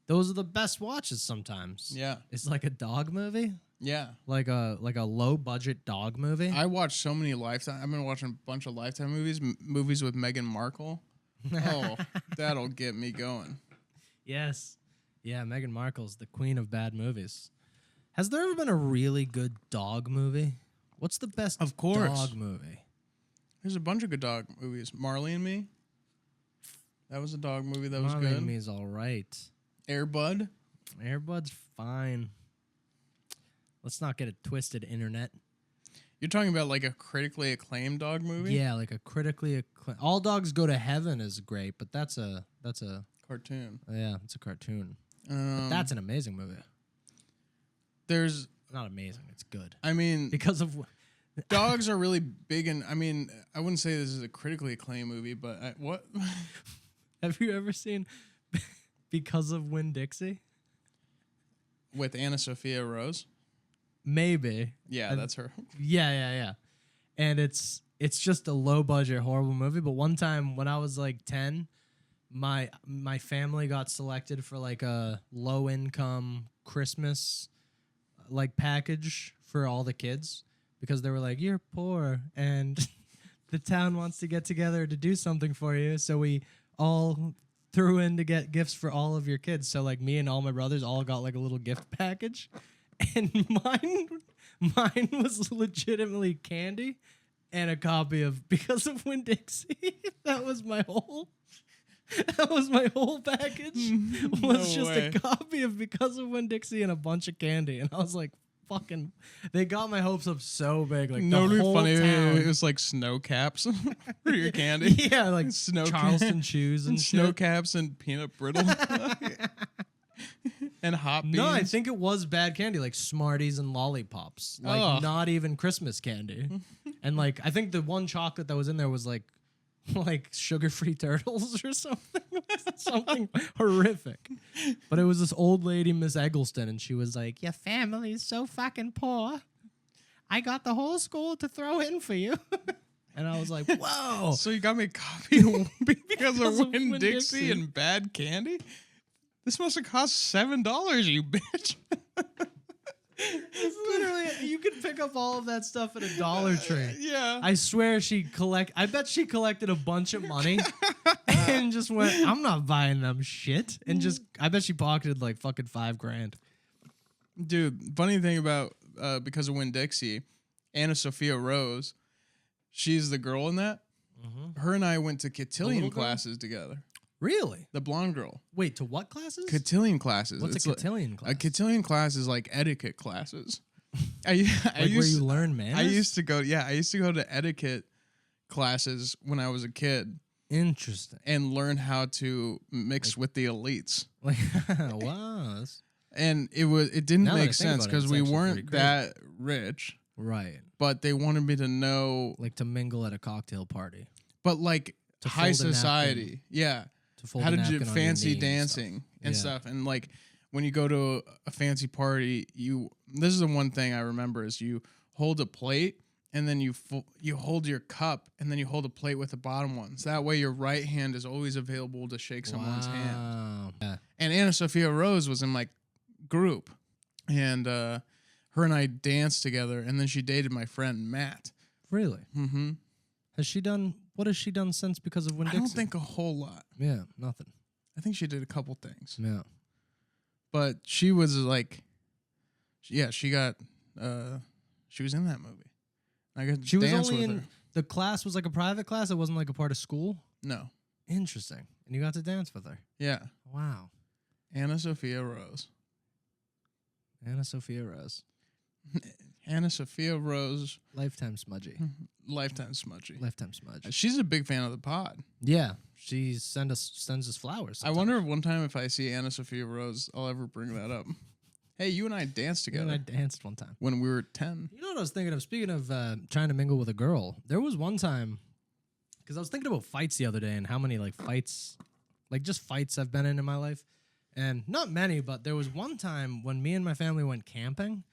Those are the best watches sometimes. Yeah. It's like a dog movie. Yeah. Like a low budget dog movie. I watched so many Lifetime. I've been watching a bunch of Lifetime movies, movies with Meghan Markle. Oh, that'll get me going. Yes. Yeah, Meghan Markle's the queen of bad movies. Has there ever been a really good dog movie? What's the best dog movie? There's a bunch of good dog movies. Marley and Me. That was a dog movie that was Marley good. and Me is all right. Air Bud. Air Bud's fine. Let's not get it twisted, internet. You're talking about like a critically acclaimed dog movie? Yeah, like a critically acclaimed. All Dogs Go to Heaven is great, but that's a Cartoon. yeah, it's a cartoon. But that's an amazing movie. There's Not amazing, it's good. I mean, Because of dogs are really big, and I mean, I wouldn't say this is a critically acclaimed movie, but what? Have you ever seen Because of Winn-Dixie? With Anna Sophia Rose? Maybe. Yeah, that's her. Yeah. And it's just a low budget horrible movie. But one time when I was like 10, my family got selected for like a low income Christmas like package for all the kids because they were like, you're poor and the town wants to get together to do something for you. So we all threw in to get gifts for all of your kids. So like me and all my brothers all got like a little gift package. And mine was legitimately candy and a copy of Because of Winn-Dixie. That was my whole package. Was just way. a copy of Because of Winn-Dixie and a bunch of candy. And I was like, fucking, they got my hopes up so big. Like No, the it'd be whole funny. town. It was like snow caps for your candy. Yeah, like Snow Charleston shoes and snow shit. caps and peanut brittle and hot beans. No, I think it was bad candy, like Smarties and lollipops. Like Ugh. not even Christmas candy. And like I think the one chocolate that was in there was like sugar-free turtles or something. Something horrific. But it was this old lady, Miss Eggleston, and she was like, your family's so fucking poor. I got the whole school to throw in for you. And I was like, whoa. So you got me a copy of Because of of Winn-Dixie Winn-Dixie. and bad candy? This must have cost $7, you bitch. It's literally, you can pick up all of that stuff at a Dollar Tree. Yeah. I swear I bet she collected a bunch of money and just went, I'm not buying them shit. And I bet she pocketed like fucking $5,000. Dude, funny thing about, because of Winn-Dixie, Anna Sophia Rose, she's the girl in that. Mm-hmm. Her and I went to cotillion little girl? classes together. Really? The blonde girl. Wait, to what classes? Cotillion classes. What's It's a cotillion class? A cotillion class is like etiquette classes. I Like where you learn manners? I used to go to etiquette classes when I was a kid. Interesting. And learn how to mix with the elites. Like, wow. And it didn't Now that I make think sense about it, because it's we actually weren't pretty crazy. that rich. Right. But they wanted me to know, Like to mingle at a cocktail party. but like To high fold a napkin. society. Yeah. To fold How a to do napkin on your fancy knee and dancing and Yeah. stuff. And like when you go to a fancy party, this is the one thing I remember is you hold a plate and then you hold your cup and then you hold a plate with the bottom one. So that way your right hand is always available to shake someone's hand. Wow. Yeah. And Anna Sophia Rose was in my group, and her and I danced together, and then she dated my friend Matt. Really? Mm-hmm. What has she done since because of Winn-Dixie? I don't think a whole lot. Yeah, nothing. I think she did a couple things. Yeah. But she was like, yeah, she was in that movie. I got to She was dance only with in her. the class was like a private class. It wasn't like a part of school. No. Interesting. And you got to dance with her. Yeah. Wow. Anna Sophia Rose. Anna Sophia Rose. Anna Sophia Rose. Lifetime smudgy. Lifetime smudgy. Lifetime smudge. She's a big fan of the pod. Yeah. She sends us flowers. I wonder one time if I see Anna Sophia Rose, I'll ever bring that up. Hey, you and I danced You together and I danced one time. when we were 10. You know what I was thinking of? Speaking of trying to mingle with a girl, there was one time, because I was thinking about fights the other day and how many like fights, like just fights I've been in my life. And not many, but there was one time when me and my family went camping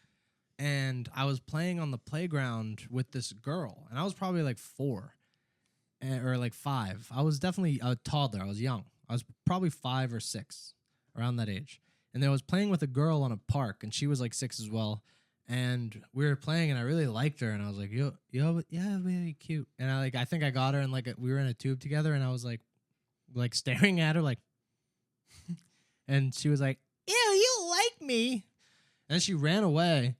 and I was playing on the playground with this girl. And I was probably like 4 or like 5. I was definitely a toddler. I was young. I was probably 5 or 6, around that age. And then I was playing with a girl on a park, and she was like 6 as well. And we were playing, and I really liked her. And I was like, yo, yeah, really cute. And I think I got her, and like we were in a tube together, and I was like staring at her, like, and she was like, ew, you like me. And then she ran away.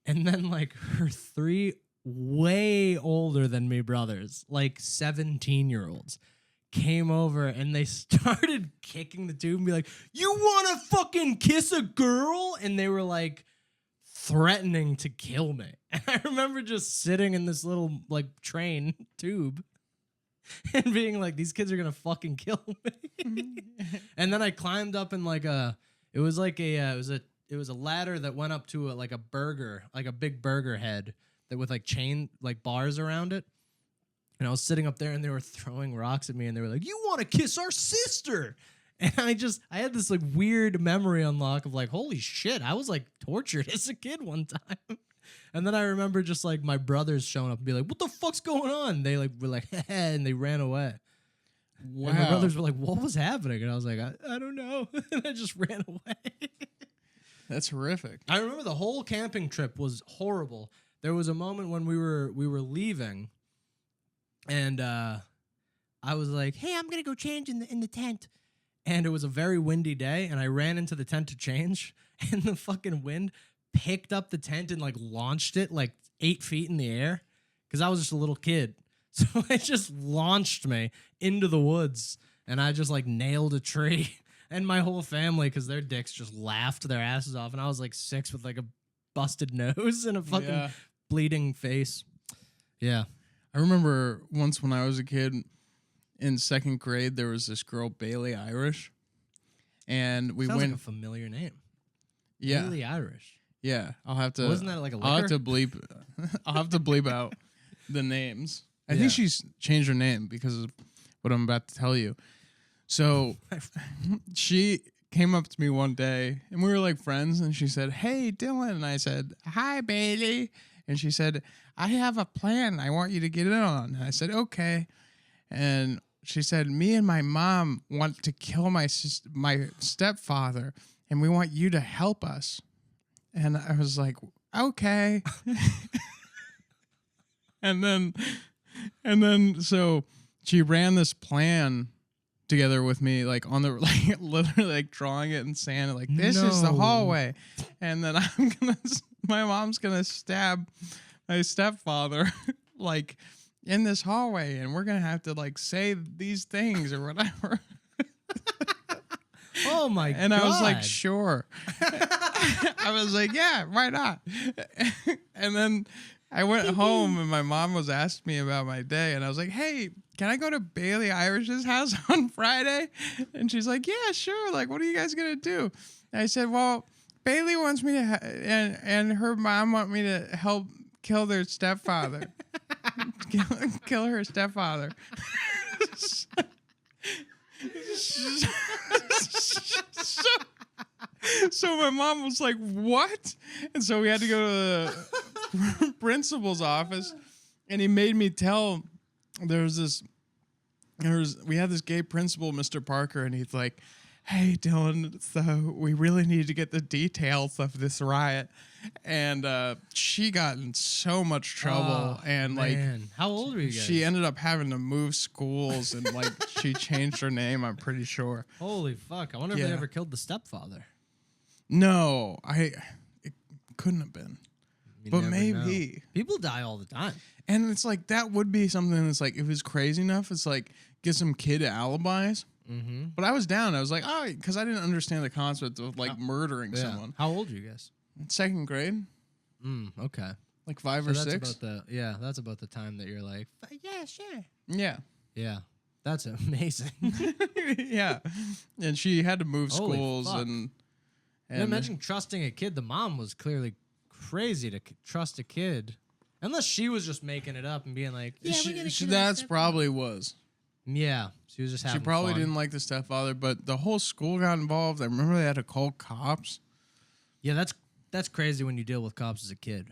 And then like her 3 way older than me brothers, like 17-year-olds, came over and they started kicking the tube and be like, you want to fucking kiss a girl? And they were like threatening to kill me. And I remember just sitting in this little like train tube and being like, these kids are going to fucking kill me. And then I climbed up in like it was a ladder that went up to like a burger, like a big burger head that with like chain, like bars around it. And I was sitting up there and they were throwing rocks at me and they were like, you want to kiss our sister? And I had this like weird memory unlock of like, holy shit, I was like tortured as a kid one time. And then I remember just like my brothers showing up and be like, what the fuck's going on? They like were like, and they ran away. Wow. And my brothers were like, what was happening? And I was like, I don't know. And I just ran away. That's horrific. I remember the whole camping trip was horrible. There was a moment when we were leaving. And I was like, hey, I'm going to go change in the tent. And it was a very windy day, and I ran into the tent to change, and the fucking wind picked up the tent and, like, launched it, like, 8 feet in the air, because I was just a little kid. So it just launched me into the woods, and I just, like, nailed a tree. And my whole family, because their dicks just laughed their asses off, and I was, like, 6 with, like, a busted nose and a fucking bleeding face. Yeah. I remember once when I was a kid in 2nd grade, there was this girl, Bailey Irish, and we Sounds went. like a familiar name. Yeah, Bailey Irish. yeah. I'll have to. Wasn't that like a liquor? I'll have to bleep. I'll have to bleep out the names. I Yeah. think she's changed her name because of what I'm about to tell you. So she came up to me one day, and we were like friends, and she said, "Hey, Dylan," and I said, "Hi, Bailey," and she said, "I have a plan. I want you to get in on." And I said, "Okay," and she said, me and my mom want to kill my stepfather, and we want you to help us. And I was like, okay. and then so she ran this plan together with me, like on the like literally like drawing it in sand, like this is the hallway, and then my mom's gonna stab my stepfather like in this hallway, and we're gonna have to like say these things or whatever. Oh my god! And I was like, sure. I was like, yeah, why not? And then I went home and my mom was asking me about my day, and I was like, hey, can I go to Bailey Irish's house on Friday? And she's like, yeah, sure. Like, what are you guys gonna do? And I said, well, Bailey wants me to, and her mom want me to help kill their stepfather, kill her stepfather. So my mom was like, what? And so we had to go to the principal's office, and he made me tell, we had this gay principal, Mr. Parker, and he's like, hey, Dylan, so we really need to get the details of this riot. And she got in so much trouble. And like, how old were you guys? She ended up having to move schools, and like she changed her name, I'm pretty sure. Holy fuck. I wonder if they ever killed the stepfather. No, it couldn't have been. But maybe. Know. People die all the time. And it's like, that would be something that's like, if it's crazy enough, it's like, get some kid alibis. Mm-hmm. But I was down. I was like, oh, because I didn't understand the concept of like murdering someone. How old are you guys? 2nd grade. Okay. Like 5 or 6. That's about the time that you're like, yeah, sure. Yeah. Yeah. That's amazing. Yeah. And she had to move schools and imagine trusting a kid. The mom was clearly crazy to trust a kid. Unless she was just making it up and being like, yeah, that's probably was. Yeah. She was just having She probably fun. didn't like the stepfather, but the whole school got involved. I remember they had to call cops. Yeah, that's crazy when you deal with cops as a kid.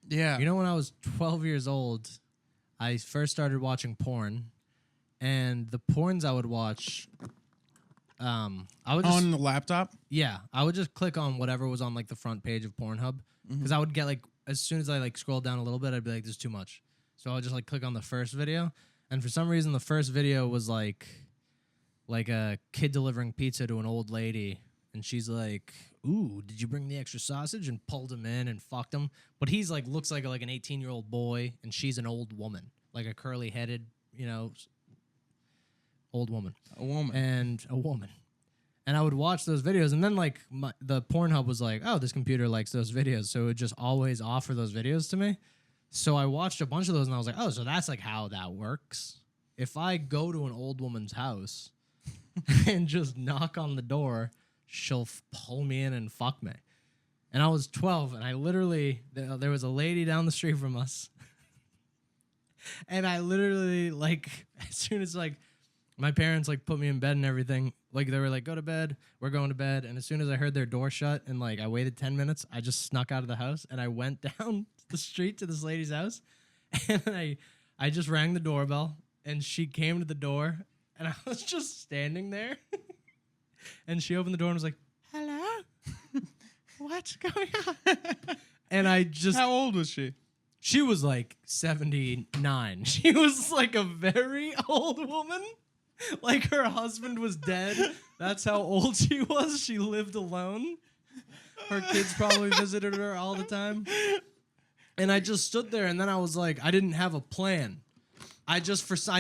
Yeah. You know, when I was 12 years old, I first started watching porn, and the porns I would watch, I would just, on the laptop. Yeah, I would just click on whatever was on like the front page of Pornhub, because I would get like, as soon as I like scrolled down a little bit, I'd be like, this is too much. So I would just like click on the first video, and for some reason the first video was like a kid delivering pizza to an old lady, and she's like, ooh, did you bring the extra sausage? And pulled him in and fucked him. But he's like, looks like an 18-year-old boy, and she's an old woman, like a curly-headed, old woman. A woman. And a woman. And I would watch those videos, and then like the Pornhub was like, oh, this computer likes those videos, so it would just always offer those videos to me. So I watched a bunch of those, and I was like, oh, so that's like how that works. If I go to an old woman's house and just knock on the door, she'll pull me in and fuck me. And I was 12, and I literally, there was a lady down the street from us, and I literally, like, as soon as like my parents like put me in bed and everything, like they were like, go to bed, we're going to bed. And as soon as I heard their door shut and like I waited 10 minutes, I just snuck out of the house and I went down the street to this lady's house, and I just rang the doorbell, and she came to the door, and I was just standing there. And she opened the door and was like, hello? What's going on? And I just... How old was she? She was like 79. She was like a very old woman. Like her husband was dead. That's how old she was. She lived alone. Her kids probably visited her all the time. And I just stood there, and then I was like, I didn't have a plan. I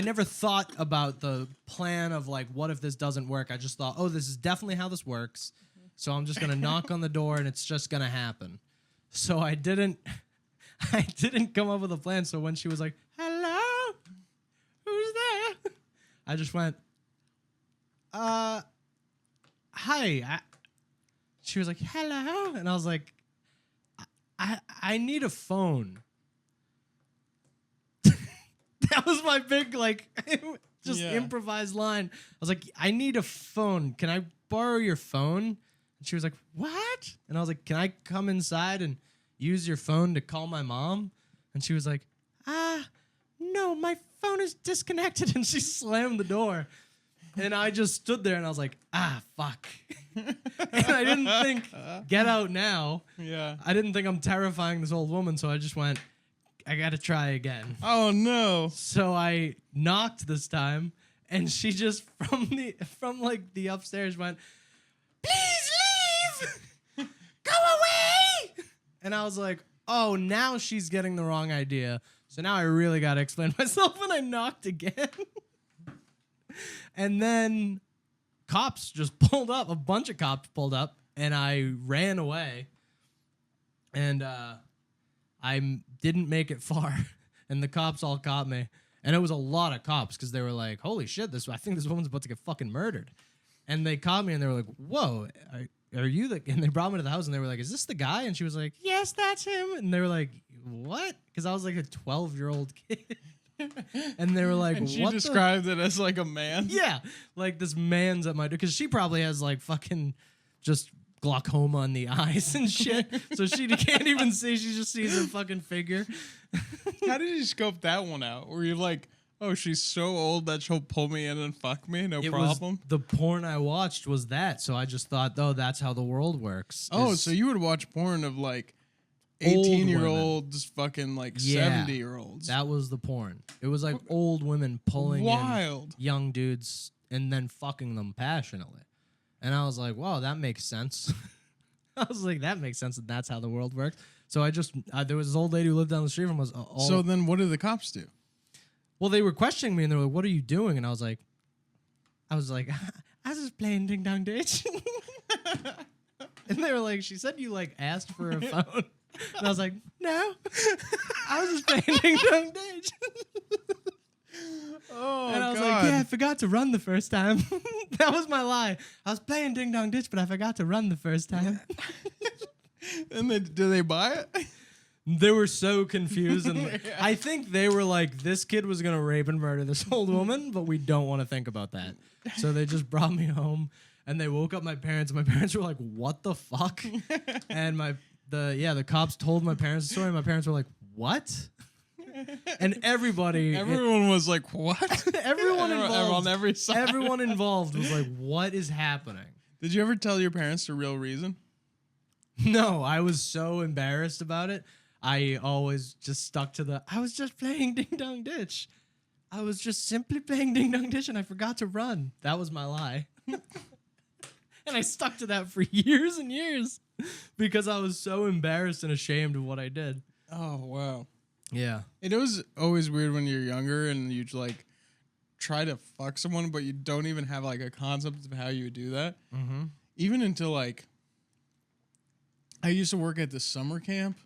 never thought about the plan of like, what if this doesn't work? I just thought, oh, this is definitely how this works. So I'm just going to knock on the door and it's just going to happen. So I didn't come up with a plan. So when she was like, hello, who's there? I just went, hi. She was like, hello. And I was like, I need a phone. That was my big, like, improvised line. I was like, I need a phone. Can I borrow your phone? And she was like, what? And I was like, can I come inside and use your phone to call my mom? And she was like, no, my phone is disconnected. And she slammed the door. And I just stood there and I was like, fuck. And I didn't think, get out now. Yeah. I didn't think I'm terrifying this old woman, so I just went, I gotta try again. Oh no. So I knocked this time, and she just from like the upstairs went, please leave! Go away! And I was like, oh, now she's getting the wrong idea. So now I really gotta explain myself, and I knocked again. And then cops just pulled up, a bunch of cops pulled up, and I ran away. And I didn't make it far, and the cops all caught me. And it was a lot of cops because they were like, holy shit, I think this woman's about to get fucking murdered. And they caught me, and they were like, whoa, are you the... And they brought me to the house, and they were like, is this the guy? And she was like, yes, that's him. And they were like, what? Because I was like a 12-year-old kid. And they were like, and she what described it as like a man? Yeah, like this man's at my door. Because she probably has like fucking just glaucoma in the eyes and shit. So she can't even see. She just sees her fucking figure. How did you scope that one out? Were you like, oh, she's so old that she'll pull me in and fuck me? No problem? The porn I watched was that. So I just thought, oh, that's how the world works. Oh, so you would watch porn of like 18-year-olds fucking like 70-year-olds. That was the porn. It was like old women pulling in young dudes and then fucking them passionately. And I was like, wow, that makes sense. I was like, that makes sense, and that's how the world works. So I just, there was this old lady who lived down the street from us. So then what did the cops do? Well, they were questioning me, and they were like, what are you doing? And I was like, I was just playing Ding Dong Ditch. And they were like, she said you like asked for a phone. And I was like, no, I was just playing Ding Dong Ditch. Oh, and I was like, yeah, I forgot to run the first time. That was my lie. I was playing Ding Dong Ditch, but I forgot to run the first time. And did they buy it? They were so confused. And I think they were like, this kid was going to rape and murder this old woman, but we don't want to think about that. So they just brought me home, and they woke up my parents, and my parents were like, what the fuck? And the cops told my parents the story, and my parents were like, what? And everyone was like, what? Everyone involved on every side. Everyone involved was like, what is happening? Did you ever tell your parents the real reason? No, I was so embarrassed about it. I always just stuck to I was just playing Ding Dong Ditch. I was just simply playing Ding Dong Ditch, and I forgot to run. That was my lie. And I stuck to that for years and years because I was so embarrassed and ashamed of what I did. Oh, wow. Yeah. It was always weird when you're younger and you like try to fuck someone, but you don't even have like a concept of how you would do that. Mm-hmm. Even until like, I used to work at this summer camp,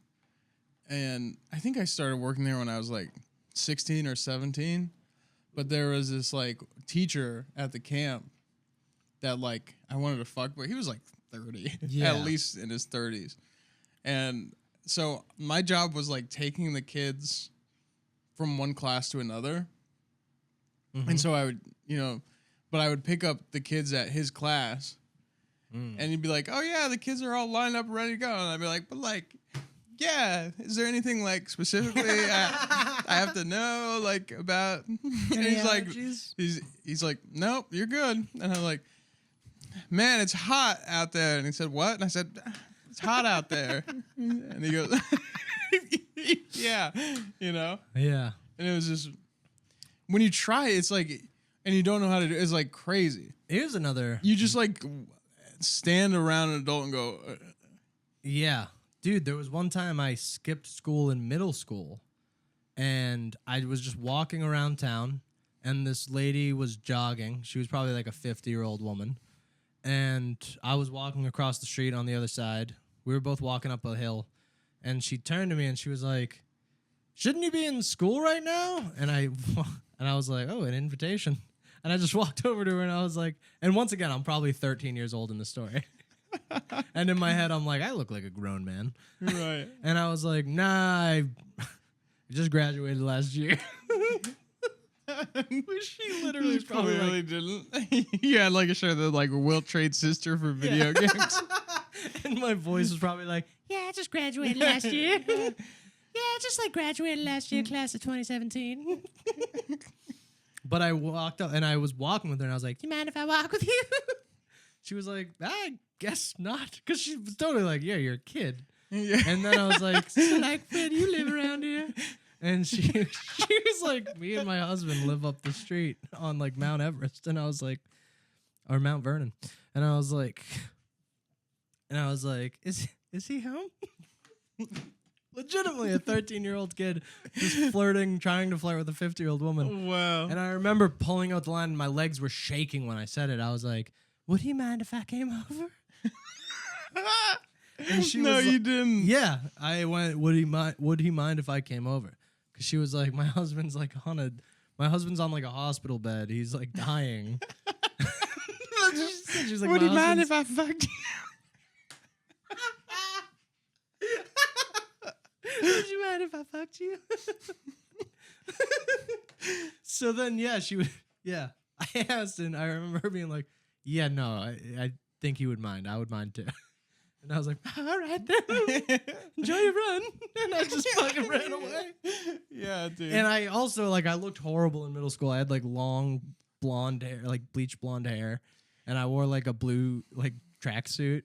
and I think I started working there when I was like 16 or 17. But there was this like teacher at the camp that like I wanted to fuck, but he was like 30, at least in his 30s. And so my job was like taking the kids from one class to another. Mm-hmm. And so I would, but I would pick up the kids at his class, and he'd be like, oh yeah, the kids are all lined up ready to go. And I'd be like, but like, yeah, is there anything like specifically I have to know like about? And he's like, he's like, nope, you're good. And I'm like, man, it's hot out there. And he said, what? And I said, it's hot out there. And he goes, yeah, Yeah. And it was just, when you try it, it's like, and you don't know how to do it, it's like crazy. Here's another. You just like stand around an adult and go, yeah. Dude, there was one time I skipped school in middle school, and I was just walking around town, and this lady was jogging. She was probably like a 50-year-old woman. And I was walking across the street on the other side. We were both walking up a hill, and she turned to me and she was like, shouldn't you be in school right now? And I was like, oh, an invitation. And I just walked over to her, and I was like, and once again, I'm probably 13 years old in the story. And in my head, I'm like, I look like a grown man. Right. And I was like, nah, I just graduated last year. She literally probably really didn't. You had like a show that like World Trade Sister for video games. And my voice was probably like, yeah, I just graduated last year. Yeah, just like graduated last year, class of 2017. But I walked up, and I was walking with her, and I was like, you mind if I walk with you? She was like, I guess not. Because she was totally like, yeah, you're a kid. Yeah. And then I was like, so like, man, you live around here? And she was like, me and my husband live up the street on like Mount Everest. And I was like, or Mount Vernon. And I was like, is he home? Legitimately a 13-year-old kid just flirting, trying to flirt with a 50-year-old woman. Wow. And I remember pulling out the line and my legs were shaking when I said it. I was like, would he mind if I came over? And she no, was you like, didn't. yeah. I went, would he mind if I came over? Because she was like, my husband's on like a hospital bed. He's like dying. She's like, would he mind if I fucked you? Would you mind if I fucked you? So then, yeah, I asked, and I remember her being like, yeah, no, I think he would mind. I would mind too. And I was like, all right, then. Enjoy your run. And I just fucking ran away. Yeah, dude. And I also, like, I looked horrible in middle school. I had, like, long blonde hair, like, bleach blonde hair. And I wore, like, a blue, like, tracksuit.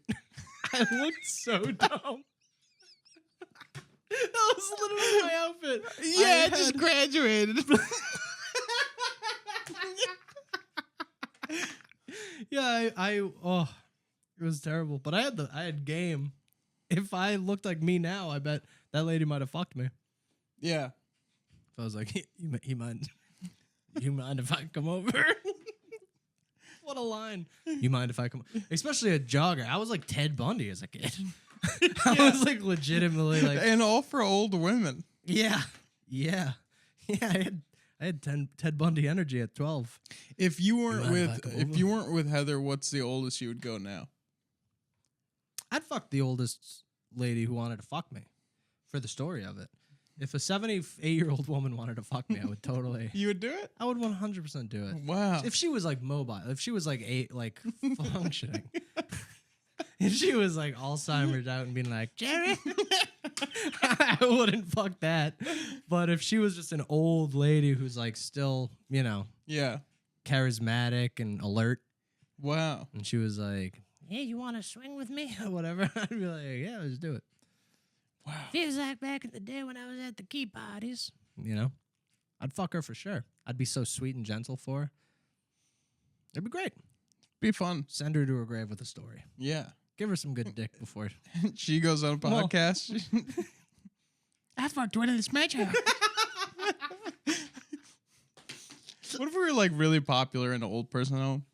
I looked so dumb. That was literally my outfit. Yeah, I just graduated. Yeah, oh, it was terrible. But I had game. If I looked like me now, I bet that lady might have fucked me. Yeah. So I was like, you mind if I come over? What a line. You mind if I come? Especially a jogger. I was like Ted Bundy as a kid. I was like legitimately like, and all for old women. yeah. I had Ted Bundy energy at 12. If you weren't with Heather, what's the oldest you would go now? I'd fuck the oldest lady who wanted to fuck me for the story of it. If a 78-year-old woman wanted to fuck me, I would totally. You would do it? I would 100% do it. Wow. If she was like mobile, if she was like functioning. If she was like Alzheimer's out and being like, Jerry, I wouldn't fuck that. But if she was just an old lady who's like still, Yeah. charismatic and alert, Wow. and she was like, hey, you want to swing with me or whatever, I'd be like, yeah, let's do it. Wow. Feels like back in the day when I was at the key parties. I'd fuck her for sure. I'd be so sweet and gentle for her. It'd be great. Be fun. Send her to her grave with a story. Yeah. Give her some good dick before. She goes on a podcast. I fucked one of the Smudgehawks. What if we were like really popular in an old person home?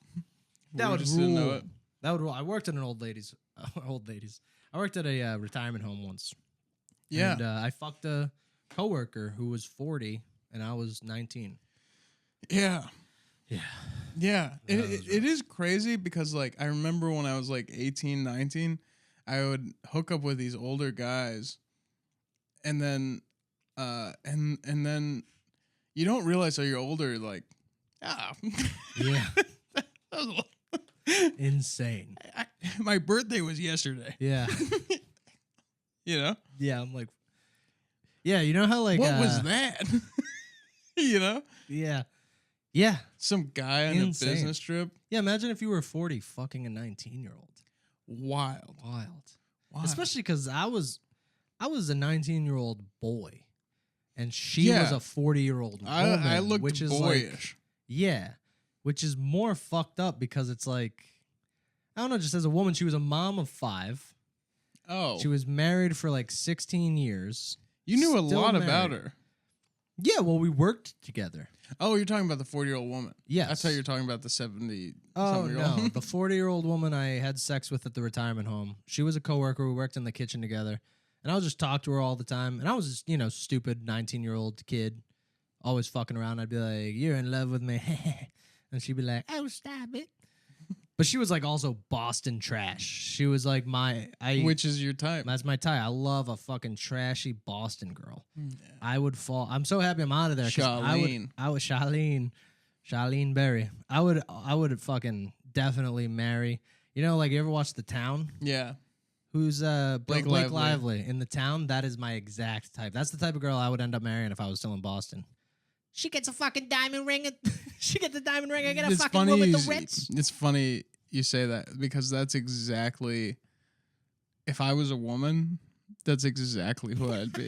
That would just didn't know rule. it. That would rule. I worked at an old ladies. I worked at a retirement home once. Yeah. And I fucked a coworker who was 40 and I was 19. Yeah. Yeah. Yeah. It is crazy because like I remember when I was like 18, 19, I would hook up with these older guys and then and then you don't realize how you're older, like, Yeah. Insane. My birthday was yesterday. Yeah. Yeah, I'm like, yeah, you know how like what was that? Yeah. Yeah. Some guy on Insane. a business trip. Yeah, imagine if you were 40 fucking a 19-year-old. Wild. Especially because I was a 19-year-old boy, and she was a 40-year-old woman. I looked which is boyish. Which is more fucked up because it's like, I don't know, just as a woman, she was a mom of 5. Oh. She was married for like 16 years. You knew a Still lot married. about her. Yeah, well, we worked together. Oh, you're talking about the 40-year-old woman. Yes. I thought you were talking about the 70-something-year-old. Oh, no. The 40-year-old woman I had sex with at the retirement home. She was a coworker. We worked in the kitchen together. And I would just talk to her all the time. And I was just, stupid 19-year-old kid, always fucking around. I'd be like, you're in love with me. And she'd be like, oh, stop it. But she was like also Boston trash. She was like which is your type. That's my type. I love a fucking trashy Boston girl. Yeah. I would fall. I'm so happy I'm out of there. Charlene. I was Charlene Berry. I would fucking definitely marry. Like you ever watch The Town? Yeah. Who's Blake Lively in The Town? That is my exact type. That's the type of girl I would end up marrying if I was still in Boston. She gets a fucking diamond ring. She gets a diamond ring. I get a fucking one with the Ritz. It's funny. you say that because that's exactly. If I was a woman, that's exactly who I'd be.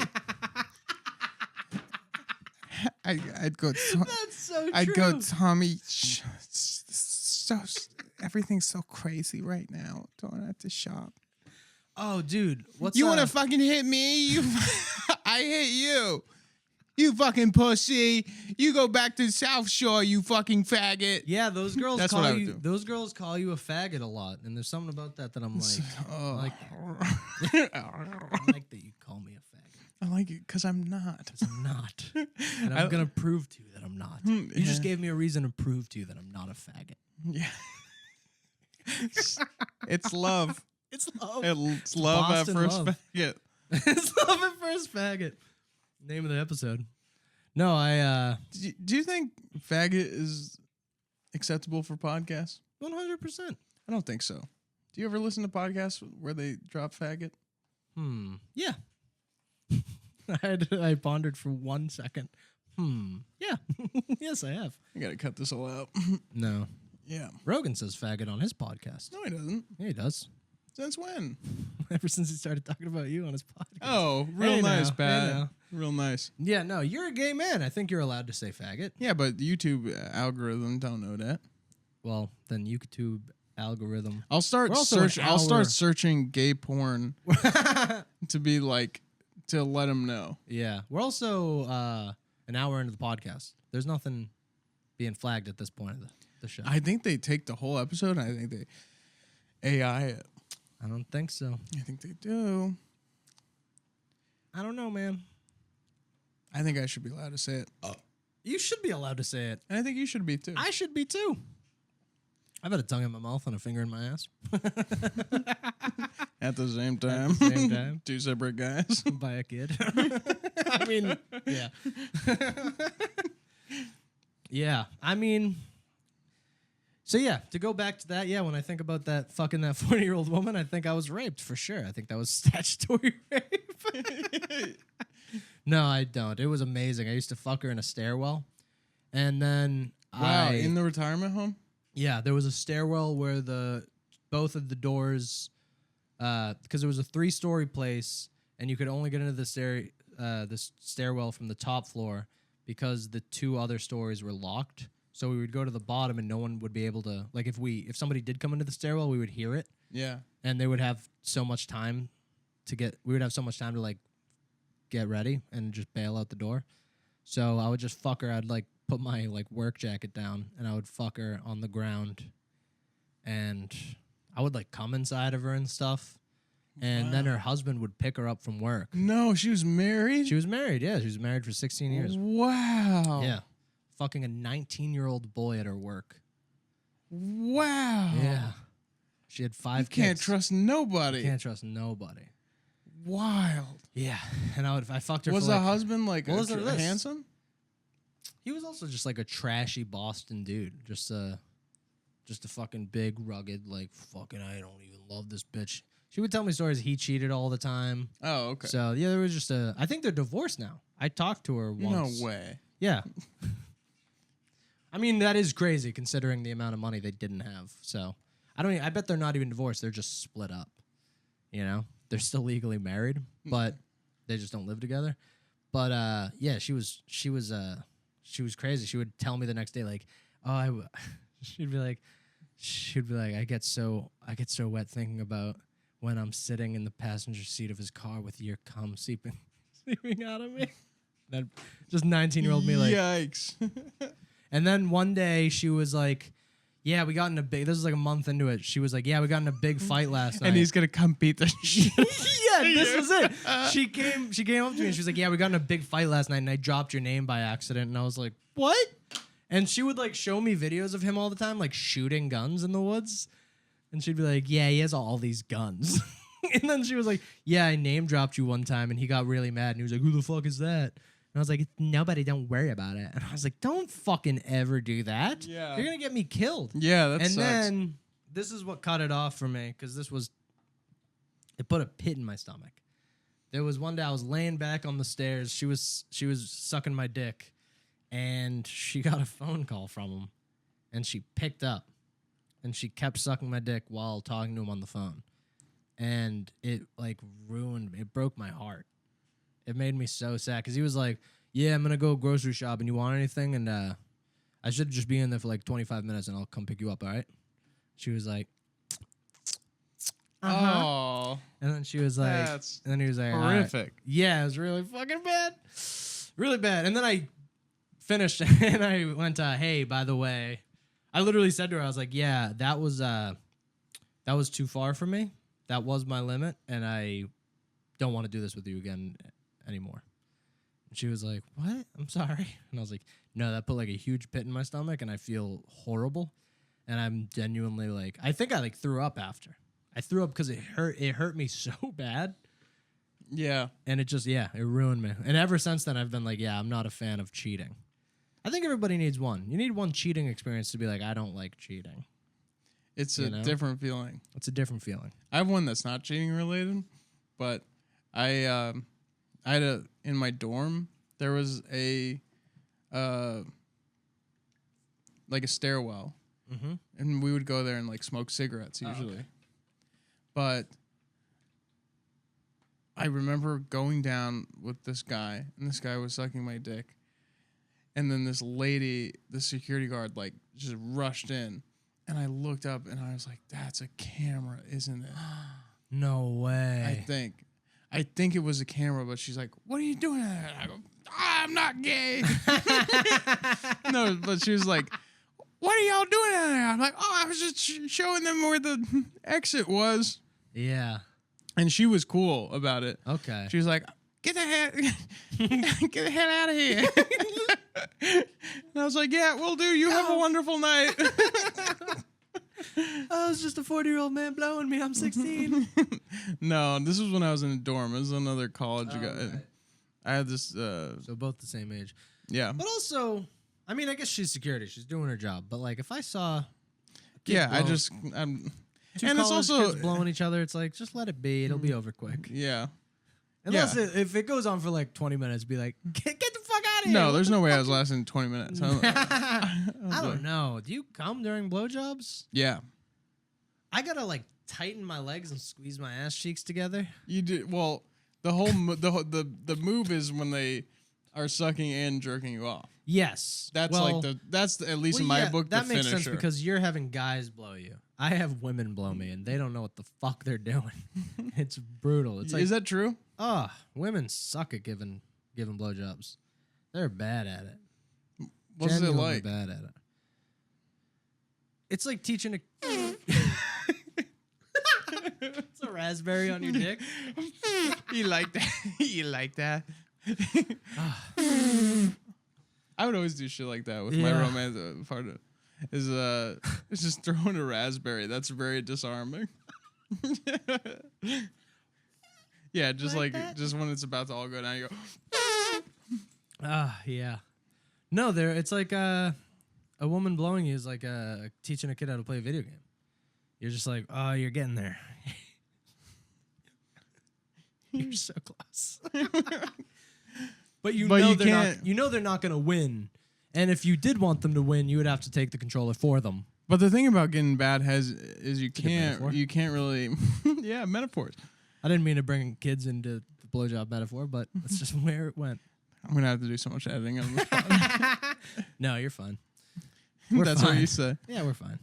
I'd go. That's so true. I'd go, Tommy. So everything's so crazy right now. Going at the shop. Oh, dude, You want to fucking hit me? You, I hit you. You fucking pussy. You go back to South Shore, you fucking faggot. Yeah, those girls That's what call I would you. do. Those girls call you a faggot a lot, and there's something about that I'm like, I like that you call me a faggot. I like it because I'm not. 'Cause I'm not, and I'm gonna prove to you that I'm not. You just gave me a reason to prove to you that I'm not a faggot. Yeah. It's love. It's love. It's love at Boston first love. faggot. It's love at first faggot. Name of the episode. No, Do you think faggot is acceptable for podcasts? 100%. I don't think so. Do you ever listen to podcasts where they drop faggot? Yeah. I pondered for 1 second. Yeah. Yes, I have. I gotta cut this all out. No. Yeah. Rogan says faggot on his podcast. No, he doesn't. Yeah, he does. Since when? Ever since he started talking about you on his podcast. Oh, real Hey nice, now, Pat. hey now. Real nice. Yeah, no, you're a gay man. I think you're allowed to say faggot. Yeah, but the YouTube algorithm don't know that. Well, then YouTube algorithm. I'll start We're also an I'll start hour- searching gay porn to be like to let them know. Yeah. We're also an hour into the podcast. There's nothing being flagged at this point of the show. I think they take the whole episode and I think they AI it. I don't think so. I think they do. I don't know, man. I think I should be allowed to say it. You should be allowed to say it. And I think you should be too. I should be too. I've had a tongue in my mouth and a finger in my ass. At the same time. At the same time. Two separate guys. By a kid. I mean, yeah. Yeah, I mean, so yeah, to go back to that, yeah, when I think about that fucking that 40-year-old woman, I think I was raped for sure. I think that was statutory rape. No, I don't. It was amazing. I used to fuck her in a stairwell. And then Wow, in the retirement home? Yeah, there was a stairwell where both of the doors, because it was a 3-story place, and you could only get into the stairwell from the top floor because the 2 other stories were locked. So we would go to the bottom, and no one would be able to, like, if somebody did come into the stairwell, we would hear it. Yeah. And they would have so much time to like get ready and just bail out the door. So I would just fuck her. I'd like put my like work jacket down and I would fuck her on the ground, and I would like come inside of her and stuff. And then her husband would pick her up from work. No, she was married? She was married, yeah. She was married for 16 years. Wow. Yeah. Fucking a 19-year-old boy at her work. Wow. Yeah. She had 5 kids. Can't trust nobody. Can't trust nobody. Wild. Yeah. And I fucked her Was for the like, husband like listen to this. handsome? He was also just like a trashy Boston dude. Just a fucking big, rugged, like, fucking, I don't even love this bitch. She would tell me stories. He cheated all the time. Oh, okay. So, yeah, there was just I think they're divorced now. I talked to her once. No way. Yeah. I mean, that is crazy considering the amount of money they didn't have. So, I bet they're not even divorced. They're just split up. You know? They're still legally married, but they just don't live together. But, yeah, she was crazy. She would tell me the next day, like, she'd be like, I get so wet thinking about when I'm sitting in the passenger seat of his car with your cum seeping out of me. That just 19-year-old me, like, yikes. And then one day she was like, yeah, we got in this is like a month into it. She was like, yeah, we got in a big fight last night. And he's gonna come beat the shit. Yeah, this was it. She came up to me and she was like, yeah, we got in a big fight last night and I dropped your name by accident. And I was like, what? And she would like show me videos of him all the time, like shooting guns in the woods. And she'd be like, yeah, he has all these guns. And then she was like, yeah, I name dropped you one time and he got really mad. And he was like, who the fuck is that? And I was like, nobody, don't worry about it. And I was like, don't fucking ever do that. Yeah. You're going to get me killed. Yeah, that and sucks. then this is what cut it off for me, because it put a pit in my stomach. There was one day I was laying back on the stairs. She was sucking my dick, and she got a phone call from him, and she picked up. and she kept sucking my dick while talking to him on the phone. And it like ruined me. It broke my heart. It made me so sad because he was like, yeah, I'm going to go grocery shopping. You want anything? And I should just be in there for like 25 minutes and I'll come pick you up, all right? She was like, Oh, and then she was like, that's and then he was like, horrific. "All right." Yeah, it was really fucking bad. Really bad. And then I finished and I went, hey, by the way, I literally said to her, I was like, yeah, that was too far for me. That was my limit. And I don't want to do this with you again anymore. And she was like, what? I'm sorry. And I was like, no, that put like a huge pit in my stomach and I feel horrible. And I'm genuinely like, I think I like threw up after. I threw up because it hurt me so bad. Yeah. And it ruined me. And ever since then, I've been like, yeah, I'm not a fan of cheating. I think everybody needs one. You need one cheating experience to be like, I don't like cheating. It's a different feeling. It's a different feeling. I have one that's not cheating related, but I had in my dorm, there was a like a stairwell. Mm-hmm. And we would go there and like smoke cigarettes usually. Okay. But I remember going down with this guy, and this guy was sucking my dick. And then this lady, the security guard, like just rushed in. And I looked up and I was like, that's a camera, isn't it? No way. I think it was a camera, but she's like, what are you doing? And I go, I'm not gay. No, but she was like, what are y'all doing down there? I'm like, oh, I was just showing them where the exit was. Yeah. And she was cool about it. Okay. She was like, get the hell out of here. And I was like, yeah, we'll do. You have a wonderful night. Oh, it's just a 40-year-old man blowing me. I'm 16. No, this was when I was in a dorm. It was another college guy. Right. I had this. So both the same age. Yeah. But also, I mean, I guess she's security. She's doing her job. But like, if I saw, two and it's also kids blowing each other, it's like just let it be. It'll be over quick. Yeah. Unless if it goes on for like 20 minutes, be like, get the fuck out of here. No, there's no way I was lasting 20 minutes. I don't know. Do you come during blowjobs? Yeah. I gotta like tighten my legs and squeeze my ass cheeks together. You do. Well, the whole the move is when they are sucking and jerking you off. Yes. That's at least in my book that the makes finisher. sense because you're having guys blow you. I have women blow me and they don't know what the fuck they're doing. It's brutal. It's like, is that true? Oh, women suck at giving blowjobs. They're bad at it. What's it Genuinely like? Bad at it. It's like teaching a. It's a raspberry on your dick. You like that? You like that? I would always do shit like that with my romance part of is it's just throwing a raspberry. That's very disarming. Yeah, just like just when it's about to all go down, you go. Yeah. No, it's like a woman blowing you is like teaching a kid how to play a video game. You're just like, oh, you're getting there. You're so close. But they're not going to win. And if you did want them to win, you would have to take the controller for them. But the thing about getting bad is you can't really yeah, metaphors. I didn't mean to bring kids into the blowjob metaphor, but that's just where it went. I'm gonna have to do so much editing on this pod. No, you're fine. That's fine. what you said. Yeah, we're fine.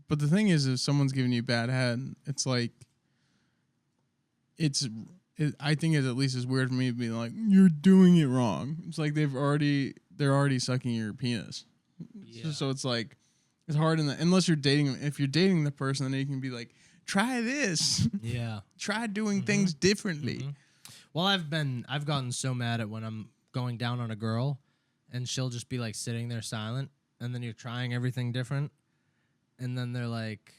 But the thing is, if someone's giving you bad head, it's like I think it at least is weird for me to be like, you're doing it wrong. It's like they're already sucking your penis. Yeah. So it's like it's hard unless you're dating them. If you're dating the person, then you can be like, try this. Yeah. Try doing things differently. Mm-hmm. Well, I've gotten so mad at when I'm going down on a girl and she'll just be like sitting there silent and then you're trying everything different and then they're like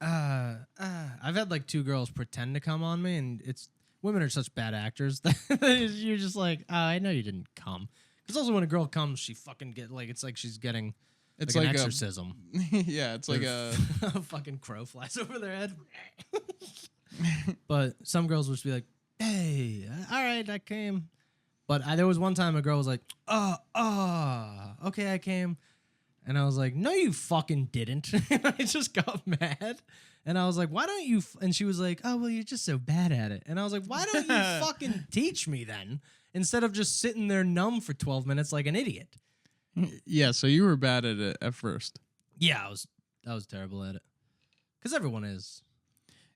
I've had like 2 girls pretend to come on me and women are such bad actors that you're just like, oh, I know you didn't come. Because also when a girl comes, she fucking it's like she's getting an exorcism. Yeah, it's like a fucking crow flies over their head. But some girls would just be like, hey, all right, I came. But there was one time a girl was like, okay, I came. And I was like, no, you fucking didn't. And I just got mad. And I was like, why don't you? And she was like, oh, well, you're just so bad at it. And I was like, why don't you fucking teach me then? Instead of just sitting there numb for 12 minutes like an idiot. Yeah, so you were bad at it at first. Yeah, I was terrible at it. Because everyone is.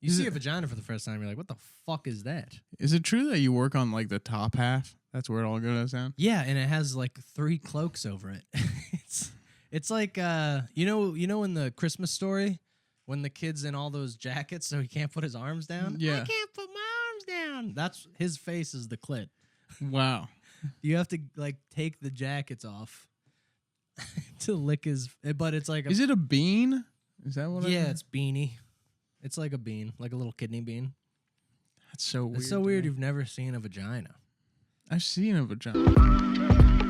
You see a vagina for the first time, you're like, what the fuck is that? Is it true that you work on like the top half? That's where it all goes down? Yeah, and it has like 3 cloaks over it. It's like you know in the Christmas Story when the kid's in all those jackets so he can't put his arms down? Yeah. I can't put my arms down. That's his face is the clit. Wow. You have to like take the jackets off to lick his but it's like Is it a bean? Is that what yeah, it's beanie. It's like a bean, like a little kidney bean. That's so weird. It's so weird you've never seen a vagina. I've seen a vagina.